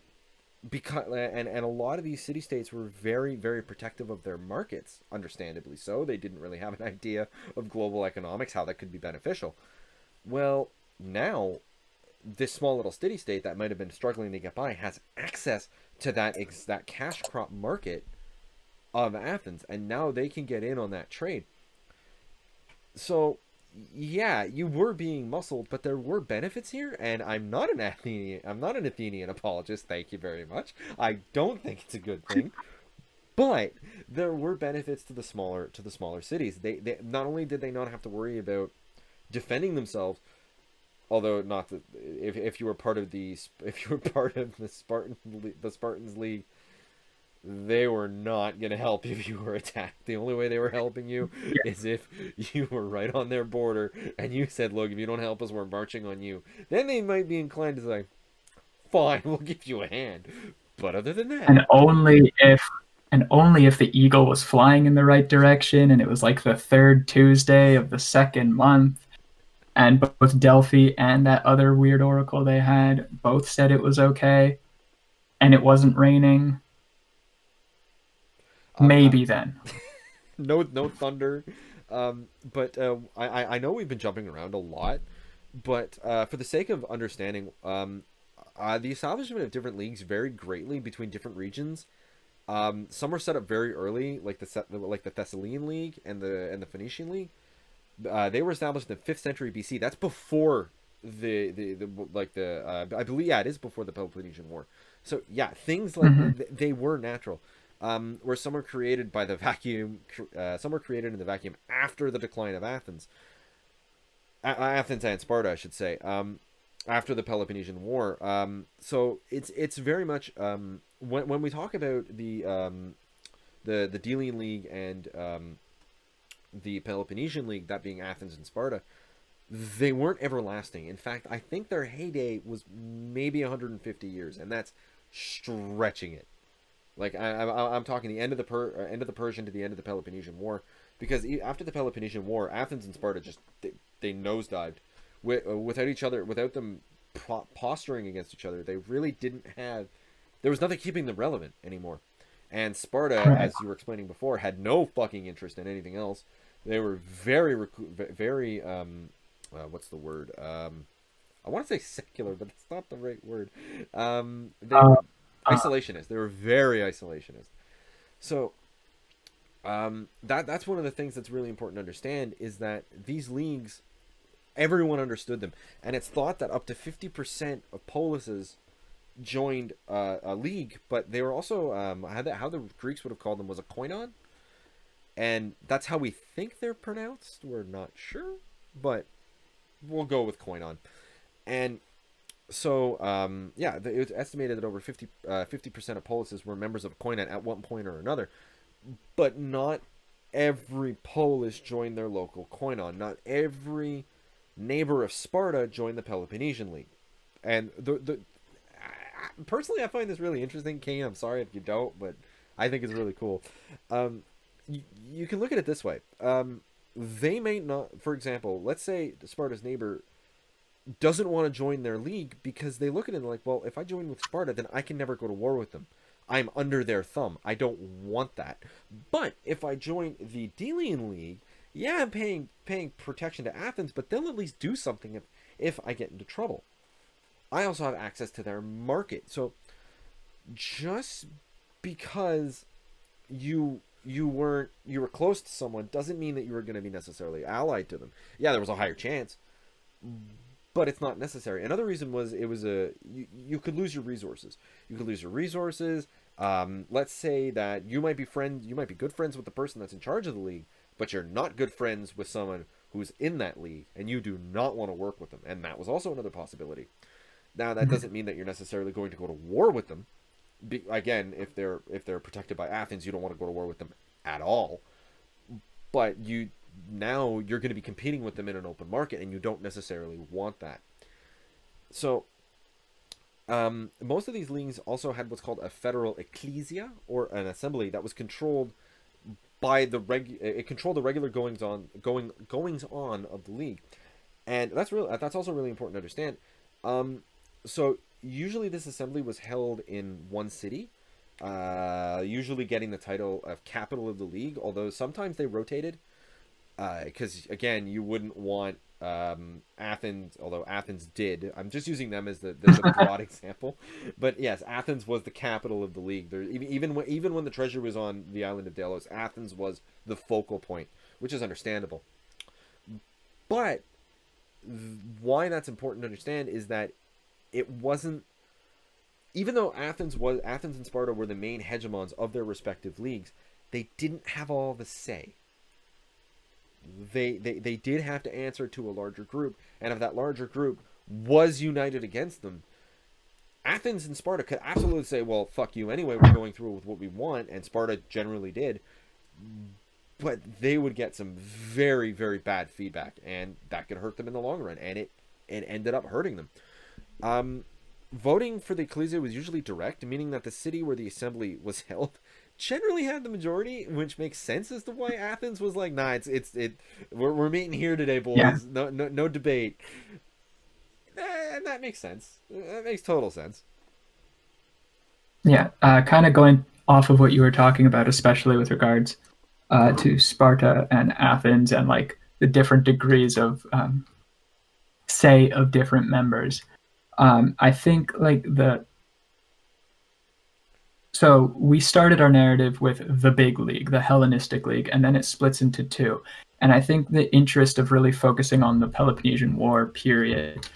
B: because and a lot of these city states were very very protective of their markets, understandably so. They didn't really have an idea of global economics, how that could be beneficial. Well, now this small little city state that might have been struggling to get by has access to that cash crop market of Athens, and now they can get in on that trade. So yeah, you were being muscled, but there were benefits here, and I'm not an Athenian apologist, thank you very much. I don't think it's a good thing. But there were benefits to the smaller cities. They not only did they not have to worry about defending themselves, although not the, if you were part of the Spartans League, they were not going to help you if you were attacked. The only way they were helping you is if you were right on their border and you said, look, if you don't help us, we're marching on you. Then they might be inclined to say, fine, we'll give you a hand. But other than that,
A: And only if the eagle was flying in the right direction and it was like the third Tuesday of the second month, and both Delphi and that other weird oracle they had both said it was okay and it wasn't raining,
B: uh, uh,
A: maybe then.
B: no thunder. But I know we've been jumping around a lot, but for the sake of understanding, the establishment of different leagues varied greatly between different regions. Some were set up very early, like the Thessalian League and the Phoenician League. They were established in the 5th century BC. That's before I believe, yeah, it is before the Peloponnesian War. So yeah, things like
A: Mm-hmm.
B: they were natural. Where some were created by the vacuum, some were created in the vacuum after the decline of Athens. Athens and Sparta, I should say. After the Peloponnesian War. So it's very much when we talk about the Delian League and the Peloponnesian League, that being Athens and Sparta, they weren't everlasting. In fact, I think their heyday was maybe 150 years, and that's stretching it. Like I'm talking the end of the Persian to the end of the Peloponnesian War, because after the Peloponnesian War, Athens and Sparta just they nosedived without each other, without them posturing against each other. They really didn't have. There was nothing keeping them relevant anymore. And Sparta,
A: Right.
B: as you were explaining before, had no fucking interest in anything else. They were very what's the word? I want to say secular, but it's not the right word. They
A: Uh,
B: were
A: uh,
B: isolationist. They were very isolationist. So that's one of the things that's really important to understand is that these leagues, everyone understood them, and it's thought that up to 50% of polises joined a league, but they were also how the Greeks would have called them was a koinon, and that's how we think they're pronounced. We're not sure, but we'll go with koinon. And so yeah, it was estimated that over 50% of polises were members of a koinon at one point or another, but not every polis joined their local koinon. Not every neighbor of Sparta joined the Peloponnesian League, and the personally, I find this really interesting. Cain, I'm sorry if you don't, but I think it's really cool. You can look at it this way. They may not, for example, let's say Sparta's neighbor doesn't want to join their league because they look at it and like, well, if I join with Sparta, then I can never go to war with them. I'm under their thumb. I don't want that. But if I join the Delian League, yeah, I'm paying protection to Athens, but they'll at least do something if I get into trouble. I also have access to their market. So just because you were close to someone doesn't mean that you were going to be necessarily allied to them. Yeah, there was a higher chance, but it's not necessary. Another reason was it was you could lose your resources. You could lose your resources. Let's say that you might be good friends with the person that's in charge of the league, but you're not good friends with someone who's in that league, and you do not want to work with them. And that was also another possibility. Now, that doesn't mean that you're necessarily going to go to war with them. Again, if they're protected by Athens, you don't want to go to war with them at all. But you're going to be competing with them in an open market, and you don't necessarily want that. So most of these leagues also had what's called a federal ecclesia, or an assembly that was controlled by it controlled the regular goings on of the league, and that's also really important to understand. So usually this assembly was held in one city, usually getting the title of capital of the league, although sometimes they rotated, because again, you wouldn't want Athens, although Athens did. I'm just using them as the broad example, but yes, Athens was the capital of the league. There, even when the treasure was on the island of Delos, Athens was the focal point, which is understandable. But why that's important to understand is that it wasn't, even though Athens and Sparta were the main hegemons of their respective leagues, they didn't have all the say. They did have to answer to a larger group, and if that larger group was united against them, Athens and Sparta could absolutely say, well, fuck you anyway, we're going through with what we want, and Sparta generally did, but they would get some very, very bad feedback, and that could hurt them in the long run, and it ended up hurting them. Voting for the ecclesia was usually direct, meaning that the city where the assembly was held generally had the majority, which makes sense as to why Athens was like, nah, we're meeting here today, boys.
A: Yeah.
B: No debate. And that makes sense. That makes total sense.
A: Yeah, kind of going off of what you were talking about, especially with regards to Sparta and Athens and like the different degrees of say of different members. I think like so we started our narrative with the big league, the Hellenistic League, and then it splits into two. And I think the interest of really focusing on the Peloponnesian War period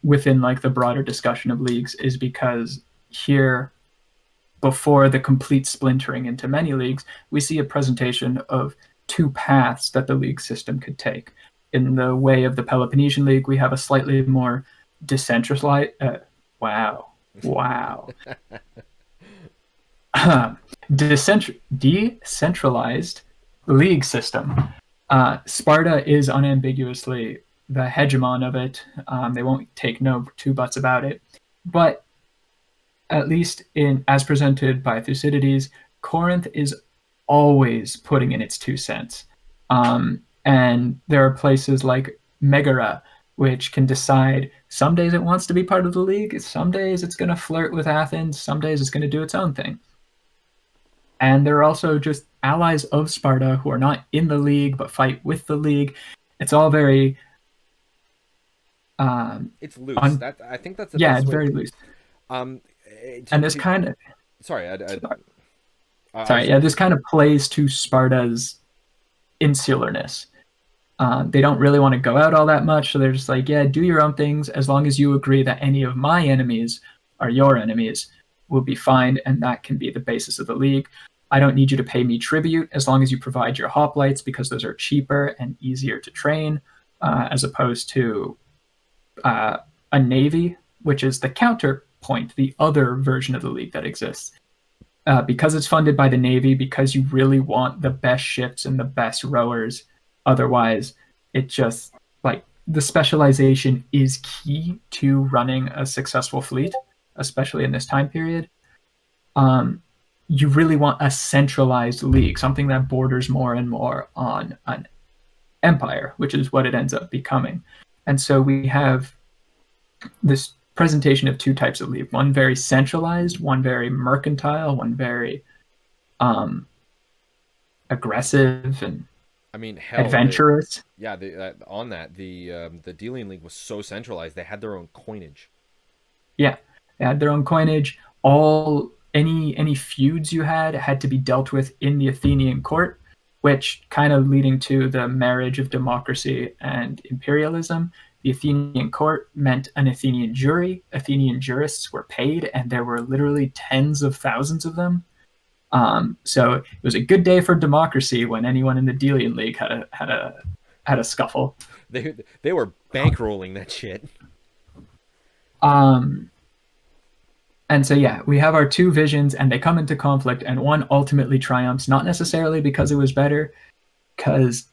A: within like the broader discussion of leagues is because here, before the complete splintering into many leagues, we see a presentation of two paths that the league system could take. In the way of the Peloponnesian League, we have a slightly more decentralized. Wow. Decentralized league system. Sparta is unambiguously the hegemon of it. They won't take no two buts about it. But at least as presented by Thucydides, Corinth is always putting in its 2 cents. And there are places like Megara, which can decide some days it wants to be part of the league, some days it's going to flirt with Athens, some days it's going to do its own thing. And there are also just allies of Sparta who are not in the league but fight with the league. It's all very
B: it's loose. I think that's the
A: yeah,
B: best
A: it's
B: way.
A: very loose.
B: And
A: this kind of
B: sorry,
A: this kind of plays to Sparta's insularness. They don't really want to go out all that much, so they're just like, yeah, do your own things. As long as you agree that any of my enemies are your enemies, we'll be fine, and that can be the basis of the league. I don't need you to pay me tribute as long as you provide your hoplites, because those are cheaper and easier to train, as opposed to a navy, which is the counterpoint, the other version of the league that exists. Because it's funded by the Navy, because you really want the best ships and the best rowers. Otherwise, it just, like, the specialization is key to running a successful fleet, especially in this time period. You really want a centralized league, something that borders more and more on an empire, which is what it ends up becoming. And so we have this presentation of two types of league, one very centralized, one very mercantile, one very aggressive and adventurous.
B: The Delian League was so centralized, they had their own coinage.
A: Yeah, they had their own coinage. All any feuds you had to be dealt with in the Athenian court, which kind of leading to the marriage of democracy and imperialism. The Athenian court meant an Athenian jury. Athenian jurists were paid, and there were literally tens of thousands of them. So it was a good day for democracy when anyone in the Delian League had a scuffle.
B: They were bankrolling that shit.
A: Um, and so yeah, we have our two visions, and they come into conflict, and one ultimately triumphs, not necessarily because it was better, because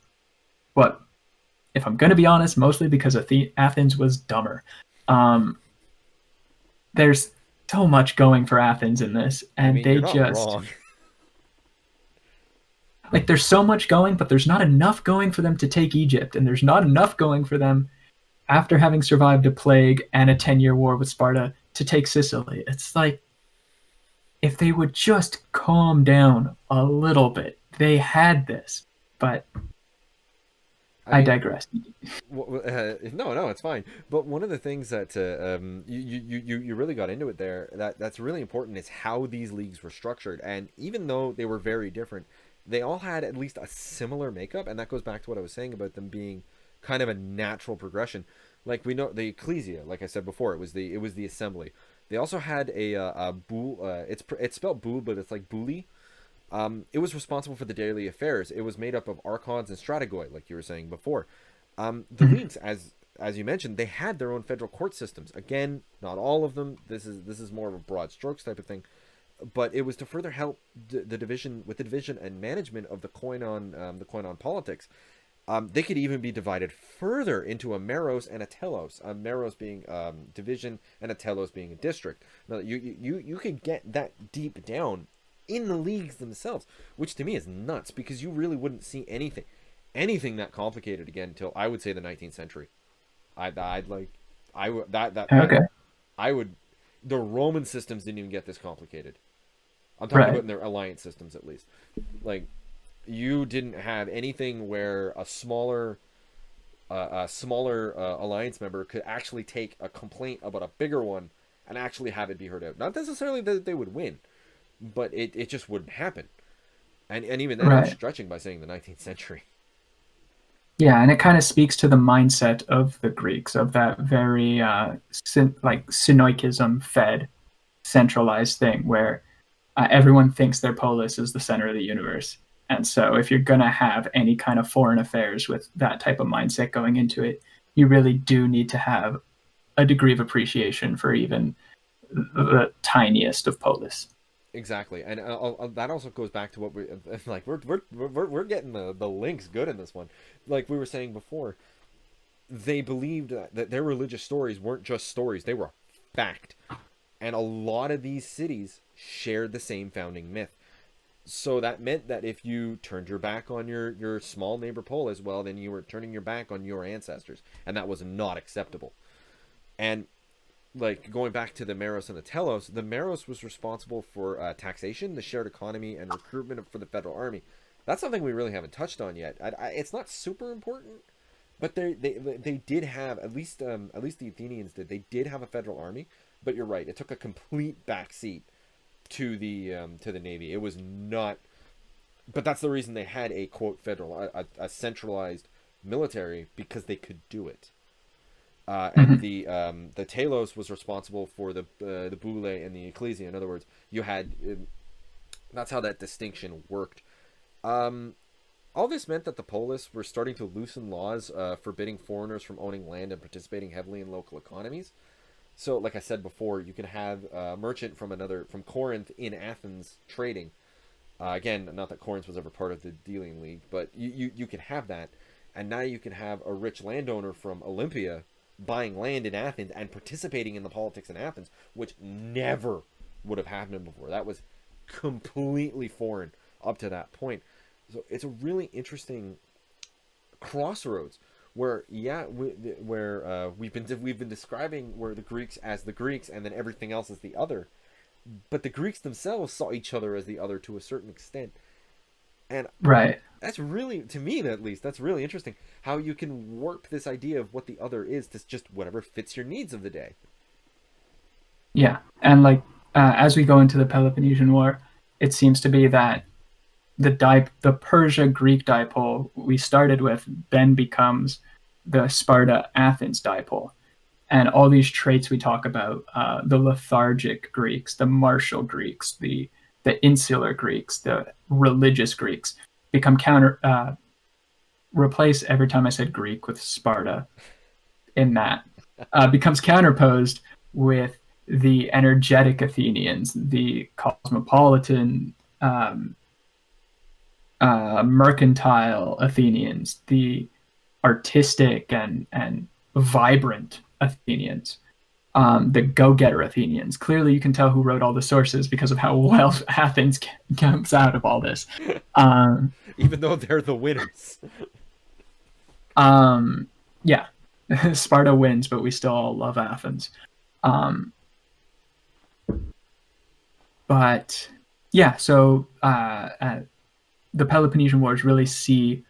A: what if I'm going to be honest, mostly because Athens was dumber. Um, there's so much going for Athens in this,
B: I
A: and
B: mean, you're
A: they
B: not
A: just
B: wrong.
A: like there's so much going, but there's not enough going for them to take Egypt, and there's not enough going for them after having survived a plague and a 10-year war with Sparta to take Sicily. It's like if they would just calm down a little bit, they had this. But
B: I
A: I
B: mean,
A: digress.
B: no, no, it's fine. But one of the things that you really got into it there that's really important is how these leagues were structured. And even though they were very different, they all had at least a similar makeup, and that goes back to what I was saying about them being kind of a natural progression. Like we know the ecclesia, like I said before, it was the assembly. They also had a boule. It's spelled boule, but it's like bouli. It was responsible for the daily affairs. It was made up of archons and strategoi, like you were saying before. The
A: Mhm.
B: leagues, as you mentioned, they had their own federal court systems. Again, not all of them. This is more of a broad strokes type of thing, but it was to further help the division with the division and management of the koinon politics. They could even be divided further into a meros and a telos. A meros being division and a telos being a district. Now you could get that deep down in the leagues themselves, which to me is nuts because you really wouldn't see anything that complicated again until I would say the 19th century. I'd like I would that
A: Okay.
B: I would the Roman systems didn't even get this complicated. I'm talking about
A: Right.
B: in their alliance systems at least. Like you didn't have anything where a smaller alliance member could actually take a complaint about a bigger one and actually have it be heard out. Not necessarily that they would win, but it just wouldn't happen. And even then, I'm
A: Right.
B: stretching by saying the 19th century.
A: Yeah, and it kind of speaks to the mindset of the Greeks, of that very like Synoikism fed centralized thing where everyone thinks their polis is the center of the universe. And so if you're going to have any kind of foreign affairs with that type of mindset going into it, you really do need to have a degree of appreciation for even the tiniest of polis.
B: Exactly, and that also goes back to what we like. We're getting the links good in this one. Like we were saying before, they believed that their religious stories weren't just stories; they were fact. And a lot of these cities shared the same founding myth. So that meant that if you turned your back on your small neighbor polis, well, then you were turning your back on your ancestors, and that was not acceptable. And like going back to the Meros and the Telos, the Meros was responsible for taxation, the shared economy, and recruitment for the federal army. That's something we really haven't touched on yet. It's not super important, but they did have at least the Athenians did. They did have a federal army, but you're right. It took a complete backseat to the navy. It was not, but that's the reason they had a quote federal a centralized military because they could do it. And
A: Mm-hmm.
B: the Talos was responsible for the Boule and the Ecclesia. In other words, you had that's how that distinction worked. Um, all this meant that the polis were starting to loosen laws forbidding foreigners from owning land and participating heavily in local economies. So, like I said before, you can have a merchant from Corinth in Athens trading. Again, not that Corinth was ever part of the Delian League, but you can have that, and now you can have a rich landowner from Olympia buying land in Athens and participating in the politics in Athens, which never would have happened before. That was completely foreign up to that point. So it's a really interesting crossroads where we've been describing where the Greeks as the Greeks and then everything else as the other, but the Greeks themselves saw each other as the other to a certain extent, and
A: Right.
B: that's really, to me at least, that's really interesting how you can warp this idea of what the other is to just whatever fits your needs of the day.
A: Yeah. And like as we go into the Peloponnesian War, it seems to be that the Persia Greek dipole we started with then becomes the Sparta Athens dipole, and all these traits we talk about, the lethargic Greeks, the martial Greeks, the insular Greeks, the religious Greeks, become counter replace every time I said Greek with Sparta in that, becomes counterposed with the energetic Athenians, the cosmopolitan, mercantile Athenians, the artistic and vibrant Athenians, the go-getter Athenians. Clearly, you can tell who wrote all the sources because of how well Athens comes out of all this. Um,
B: Even though they're the winners.
A: yeah, Sparta wins, but we still all love Athens. Um, but yeah, so the Peloponnesian Wars really see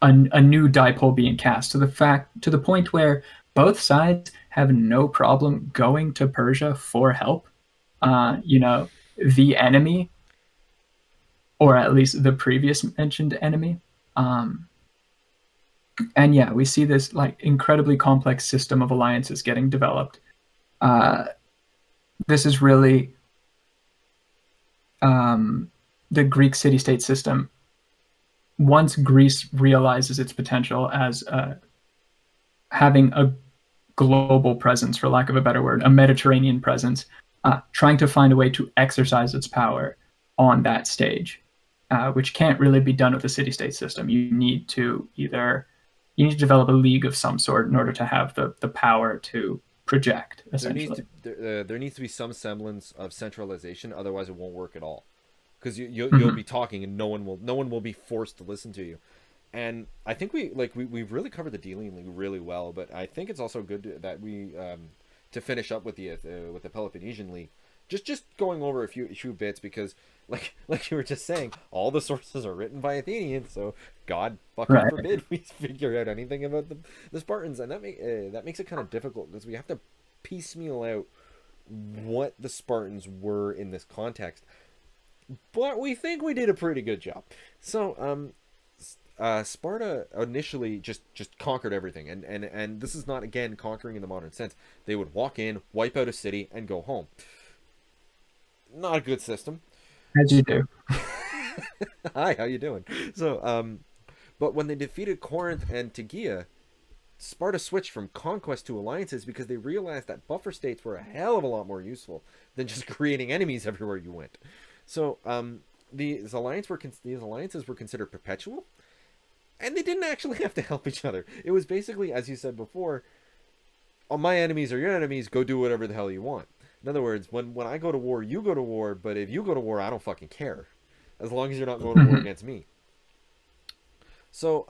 A: a new dipole being cast to the point where both sides have no problem going to Persia for help. The enemy, or at least the previous mentioned enemy. Um, and yeah, we see this like incredibly complex system of alliances getting developed. Uh, this is really the Greek city-state system. Once Greece realizes its potential as having a global presence, for lack of a better word, a Mediterranean presence, trying to find a way to exercise its power on that stage, which can't really be done with a city-state system. You need to develop a league of some sort in order to have the power to project, essentially.
B: There needs to be some semblance of centralization, otherwise it won't work at all. Because you'll
A: Mm-hmm.
B: be talking and no one will be forced to listen to you. And I think we've really covered the dealing league really well, but I think it's also good that we to finish up with the Peloponnesian League, just going over a few bits because like you were just saying, all the sources are written by Athenians, so God fucking
A: Right.
B: forbid we figure out anything about the Spartans, and that makes it kind of difficult because we have to piecemeal out what the Spartans were in this context, but we think we did a pretty good job. So Sparta initially just conquered everything, and this is not again conquering in the modern sense. They would walk in, wipe out a city, and go home. Not a good system.
A: As you do.
B: Hi, how you doing? So but when they defeated Corinth and Tegea, Sparta switched from conquest to alliances because they realized that buffer states were a hell of a lot more useful than just creating enemies everywhere you went. So these alliances were considered perpetual, and they didn't actually have to help each other. It was basically, as you said before, oh, my enemies are your enemies. Go do whatever the hell you want. In other words, when I go to war, you go to war. But if you go to war, I don't fucking care, as long as you're not going to war
A: Mm-hmm.
B: against me. So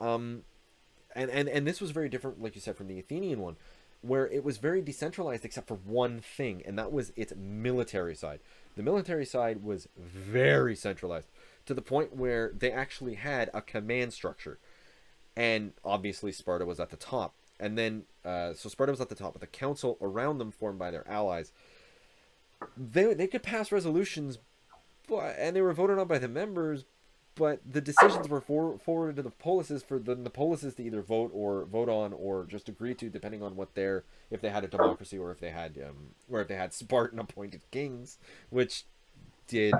B: and this was very different, like you said, from the Athenian one, where it was very decentralized except for one thing, and that was its military side. The military side was very centralized to the point where they actually had a command structure, and obviously Sparta was at the top. And then, so Sparta was at the top, with a council around them formed by their allies. They could pass resolutions, and they were voted on by the members, but the decisions were forwarded to the polises for the polises to either vote on or just agree to, depending on what their if they had a democracy or if they had Spartan appointed kings, which did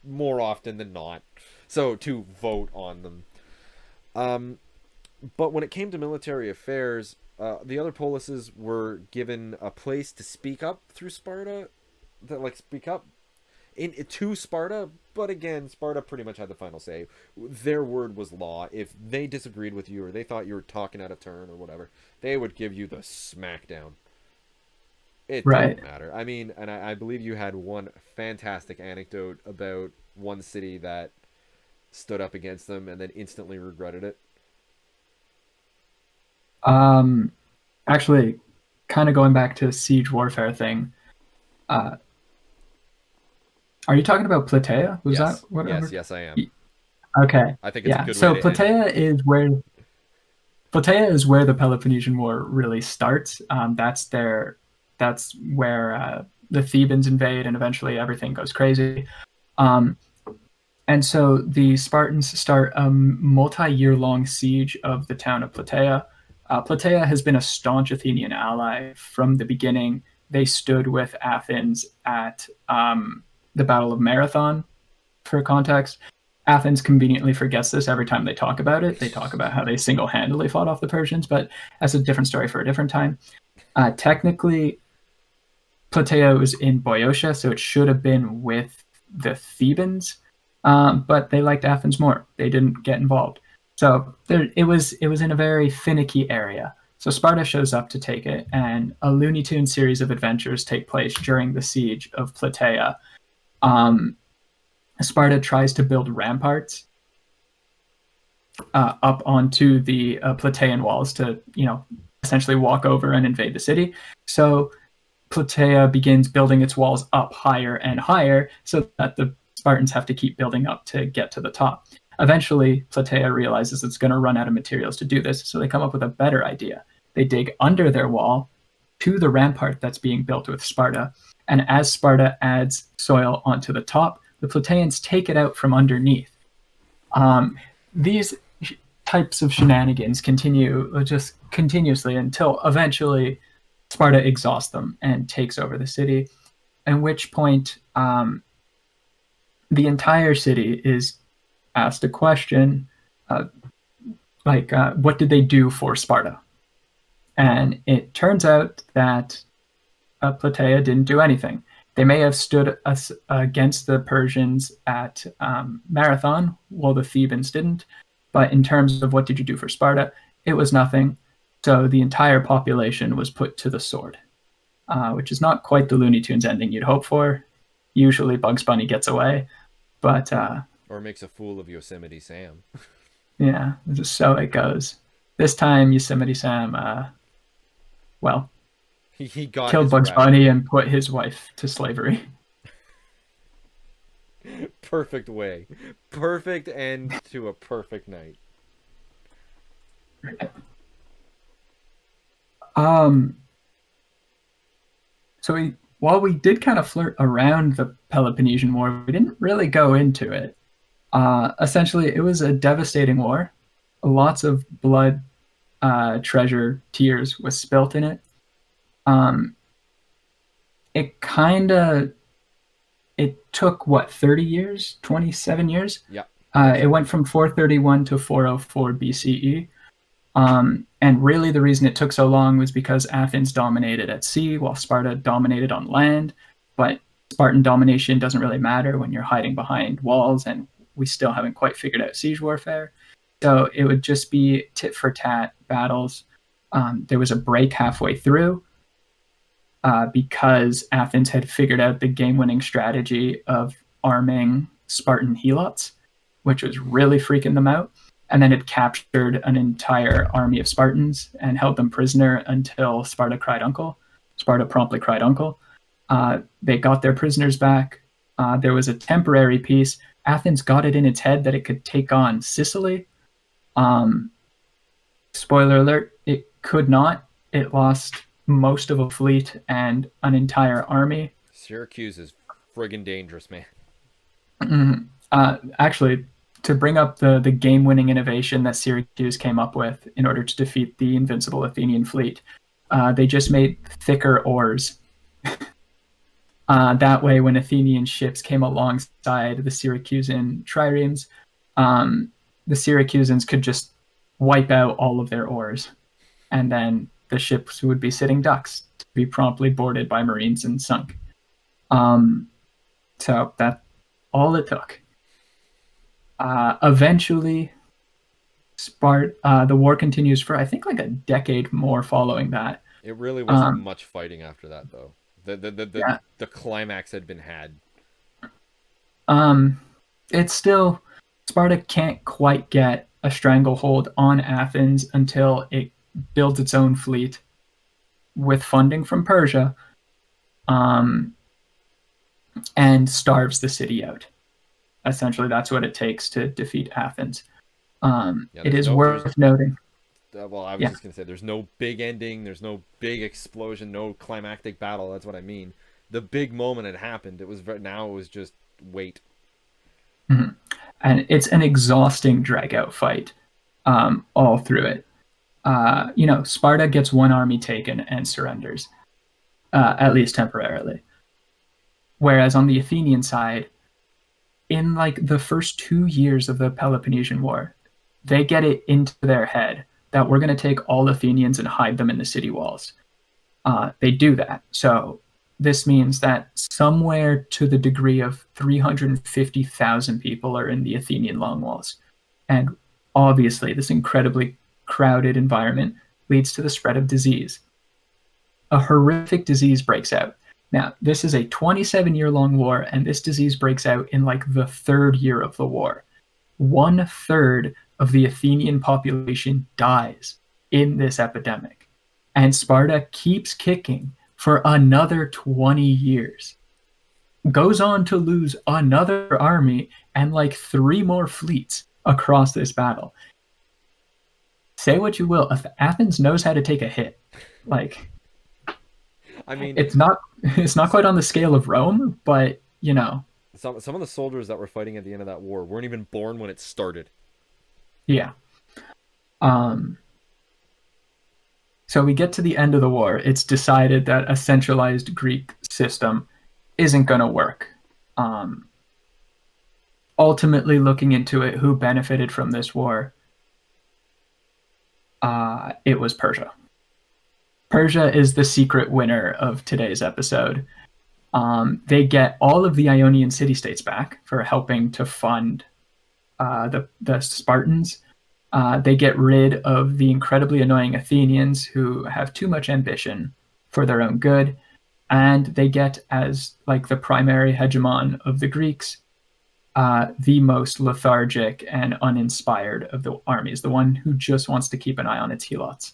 B: more often than not. So to vote on them. But when it came to military affairs, the other polises were given a place to speak up through Sparta, that like speak up to Sparta, but again, Sparta pretty much had the final say. Their word was law. If they disagreed with you or they thought you were talking out of turn or whatever, they would give you the smackdown. It
A: Right.
B: didn't matter. I mean, and I believe you had one fantastic anecdote about one city that stood up against them and then instantly regretted it.
A: Um, Actually, kind of going back to the siege warfare thing. Uh, are you talking about Plataea? Was that
B: Yes,
A: what I
B: yes,
A: heard?
B: yes, I am.
A: Okay.
B: I think it's a
A: Yeah.
B: good way
A: So
B: to end.
A: Plataea is where the Peloponnesian War really starts. That's where the Thebans invade, and eventually everything goes crazy. Um, and so the Spartans start a multi-year long siege of the town of Plataea. Plataea has been a staunch Athenian ally from the beginning. They stood with Athens at the Battle of Marathon, for context. Athens conveniently forgets this every time they talk about it. They talk about how they single handedly fought off the Persians, but that's a different story for a different time. Technically, Plataea was in Boeotia, so it should have been with the Thebans, but they liked Athens more. They didn't get involved, so it was in a very finicky area. So Sparta shows up to take it, and a Looney Tune series of adventures take place during the siege of Plataea. Um, Sparta tries to build ramparts up onto the Plataean walls to, essentially walk over and invade the city. So Plataea begins building its walls up higher and higher so that the Spartans have to keep building up to get to the top. Eventually, Plataea realizes it's going to run out of materials to do this, so they come up with a better idea. They dig under their wall to the rampart that's being built with Sparta, and as Sparta adds soil onto the top, the Plataeans take it out from underneath. These types of shenanigans continue just continuously until eventually Sparta exhausts them and takes over the city, at which point the entire city is asked a question what did they do for Sparta? And it turns out that Plataea didn't do anything. They may have stood against the Persians at Marathon, while the Thebans didn't. But in terms of what did you do for Sparta, it was nothing. So the entire population was put to the sword, which is not quite the Looney Tunes ending you'd hope for. Usually Bugs Bunny gets away, but
B: or makes a fool of Yosemite Sam.
A: Yeah, so it goes. This time, Yosemite Sam, well,
B: he got
A: killed
B: his
A: Bugs
B: route.
A: Bunny and put his wife to slavery.
B: Perfect way. Perfect end to a perfect night.
A: Um, while we did kind of flirt around the Peloponnesian War, we didn't really go into it. Essentially, it was a devastating war. Lots of blood, treasure, tears was spilt in it. It kind of it took what 30 years, 27 years.
B: Yeah.
A: It went from 431 to 404 BCE. And really, the reason it took so long was because Athens dominated at sea while Sparta dominated on land. But Spartan domination doesn't really matter when you're hiding behind walls, and we still haven't quite figured out siege warfare. So it would just be tit for tat battles. There was a break halfway through because Athens had figured out the game-winning strategy of arming Spartan helots, which was really freaking them out. And then it captured an entire army of Spartans and held them prisoner until Sparta cried uncle. Sparta promptly cried uncle. They got their prisoners back. There was a temporary peace. Athens got it in its head that it could take on Sicily. Spoiler alert, it could not. It lost most of a fleet and an entire army.
B: Syracuse is friggin' dangerous, man.
A: Actually, to bring up the game-winning innovation that Syracuse came up with in order to defeat the invincible Athenian fleet, they just made thicker oars. That way, when Athenian ships came alongside the Syracusan triremes, the Syracusans could just wipe out all of their oars, and then the ships would be sitting ducks to be promptly boarded by Marines and sunk. So that's all it took. Eventually, the war continues for I think like a decade more following that.
B: It really wasn't much fighting after that, though.
A: Yeah.
B: The climax had been had.
A: It's still Sparta can't quite get a stranglehold on Athens until it builds its own fleet with funding from Persia, and starves the city out. Essentially, that's what it takes to defeat Athens. It is worth noting.
B: Well, I was just going to say, there's no big ending, there's no big explosion, no climactic battle. That's what I mean. the big moment had happened. It was now it was just wait.
A: Mhm. And it's an exhausting drag out fight all through it. Sparta gets one army taken and surrenders, at least temporarily. Whereas on the Athenian side, in like the first 2 years of the Peloponnesian War, they get it into their head that we're going to take all Athenians and hide them in the city walls. They do that. So this means that somewhere to the degree of 350,000 people are in the Athenian long walls. And obviously, this incredibly crowded environment leads to the spread of disease. A horrific disease breaks out. Now, this is a 27-year-long war, and this disease breaks out in like the third year of the war. 1/3 of the Athenian population dies in this epidemic. And Sparta keeps kicking for another 20 years. Goes on to lose another army and like 3 more fleets across this battle. Say what you will, Athens knows how to take a hit. Like,
B: I mean,
A: it's not quite on the scale of Rome, but
B: some of the soldiers that were fighting at the end of that war weren't even born when it started.
A: yeah. So we get to the end of the war. It's decided that a centralized Greek system isn't going to work. Ultimately, looking into it, who benefited from this war? It was Persia. Persia is the secret winner of today's episode. They get all of the Ionian city-states back for helping to fund the Spartans. They get rid of the incredibly annoying Athenians who have too much ambition for their own good, and they get as like the primary hegemon of the Greeks, the most lethargic and uninspired of the armies, the one who just wants to keep an eye on its helots.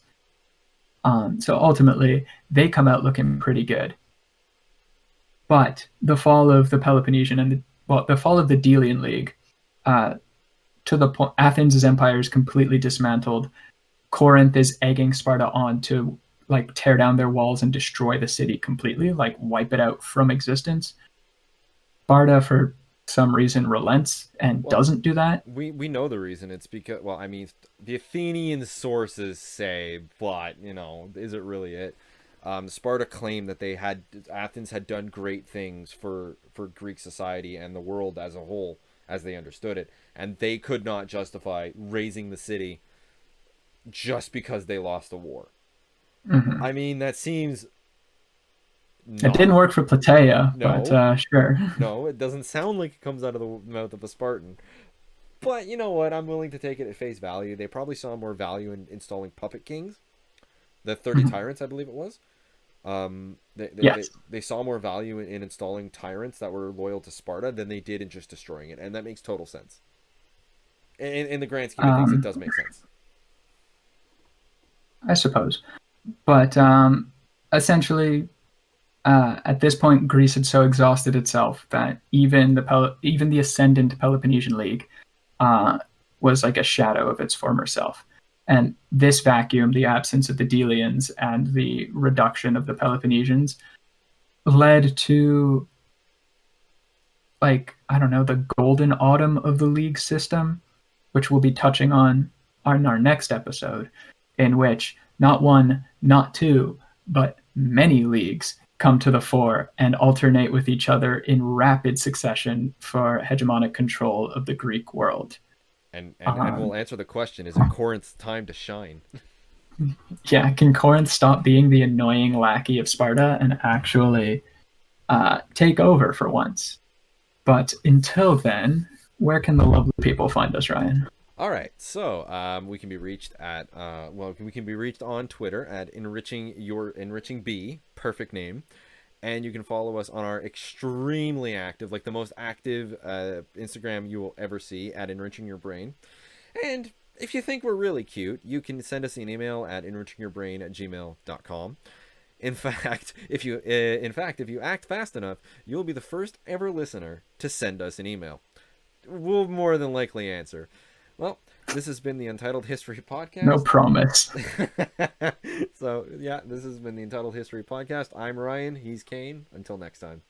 A: So ultimately, they come out looking pretty good. But the fall of the Peloponnesian and the fall of the Delian League, to the point Athens' empire is completely dismantled. Corinth is egging Sparta on to like tear down their walls and destroy the city completely, like wipe it out from existence. Sparta, for some reason, relents and doesn't do that.
B: We know the reason. It's because, well, I mean, the Athenian sources say, but is it really it? Sparta claimed that Athens had done great things for Greek society and the world as a whole, as they understood it, and they could not justify raising the city just because they lost the war.
A: Mm-hmm.
B: I mean, that seems
A: it didn't work for Plataea, but sure.
B: No, it doesn't sound like it comes out of the mouth of a Spartan. But you know what? I'm willing to take it at face value. They probably saw more value in installing puppet kings, the 30
A: Mm-hmm.
B: tyrants, I believe it was.
A: Yes.
B: They saw more value in installing tyrants that were loyal to Sparta than they did in just destroying it, and that makes total sense. In the grand scheme of things, it does make sense.
A: I suppose. But essentially, at this point, Greece had so exhausted itself that even the ascendant Peloponnesian League was like a shadow of its former self. And this vacuum, the absence of the Delians and the reduction of the Peloponnesians, led to, like, I don't know, the golden autumn of the league system, which we'll be touching on our next episode, in which not one, not two, but many leagues come to the fore and alternate with each other in rapid succession for hegemonic control of the Greek world.
B: And we'll answer the question: is it Corinth's time to shine?
A: Yeah, can Corinth stop being the annoying lackey of Sparta and actually take over for once? But until then, where can the lovely people find us, Ryan?
B: All right, so we can be reached at we can be reached on Twitter at enriching B, perfect name, and you can follow us on our extremely active, like the most active Instagram you will ever see, at Enriching Your Brain. And if you think we're really cute, you can send us an email at enrichingyourbrain@gmail.com. In fact, if you act fast enough, you'll be the first ever listener to send us an email. We'll more than likely answer. Well, This has been the Untitled History
A: No
B: Podcast.
A: promise.
B: So, yeah, this has been the Entitled History Podcast. I'm Ryan. He's Kane. Until next time.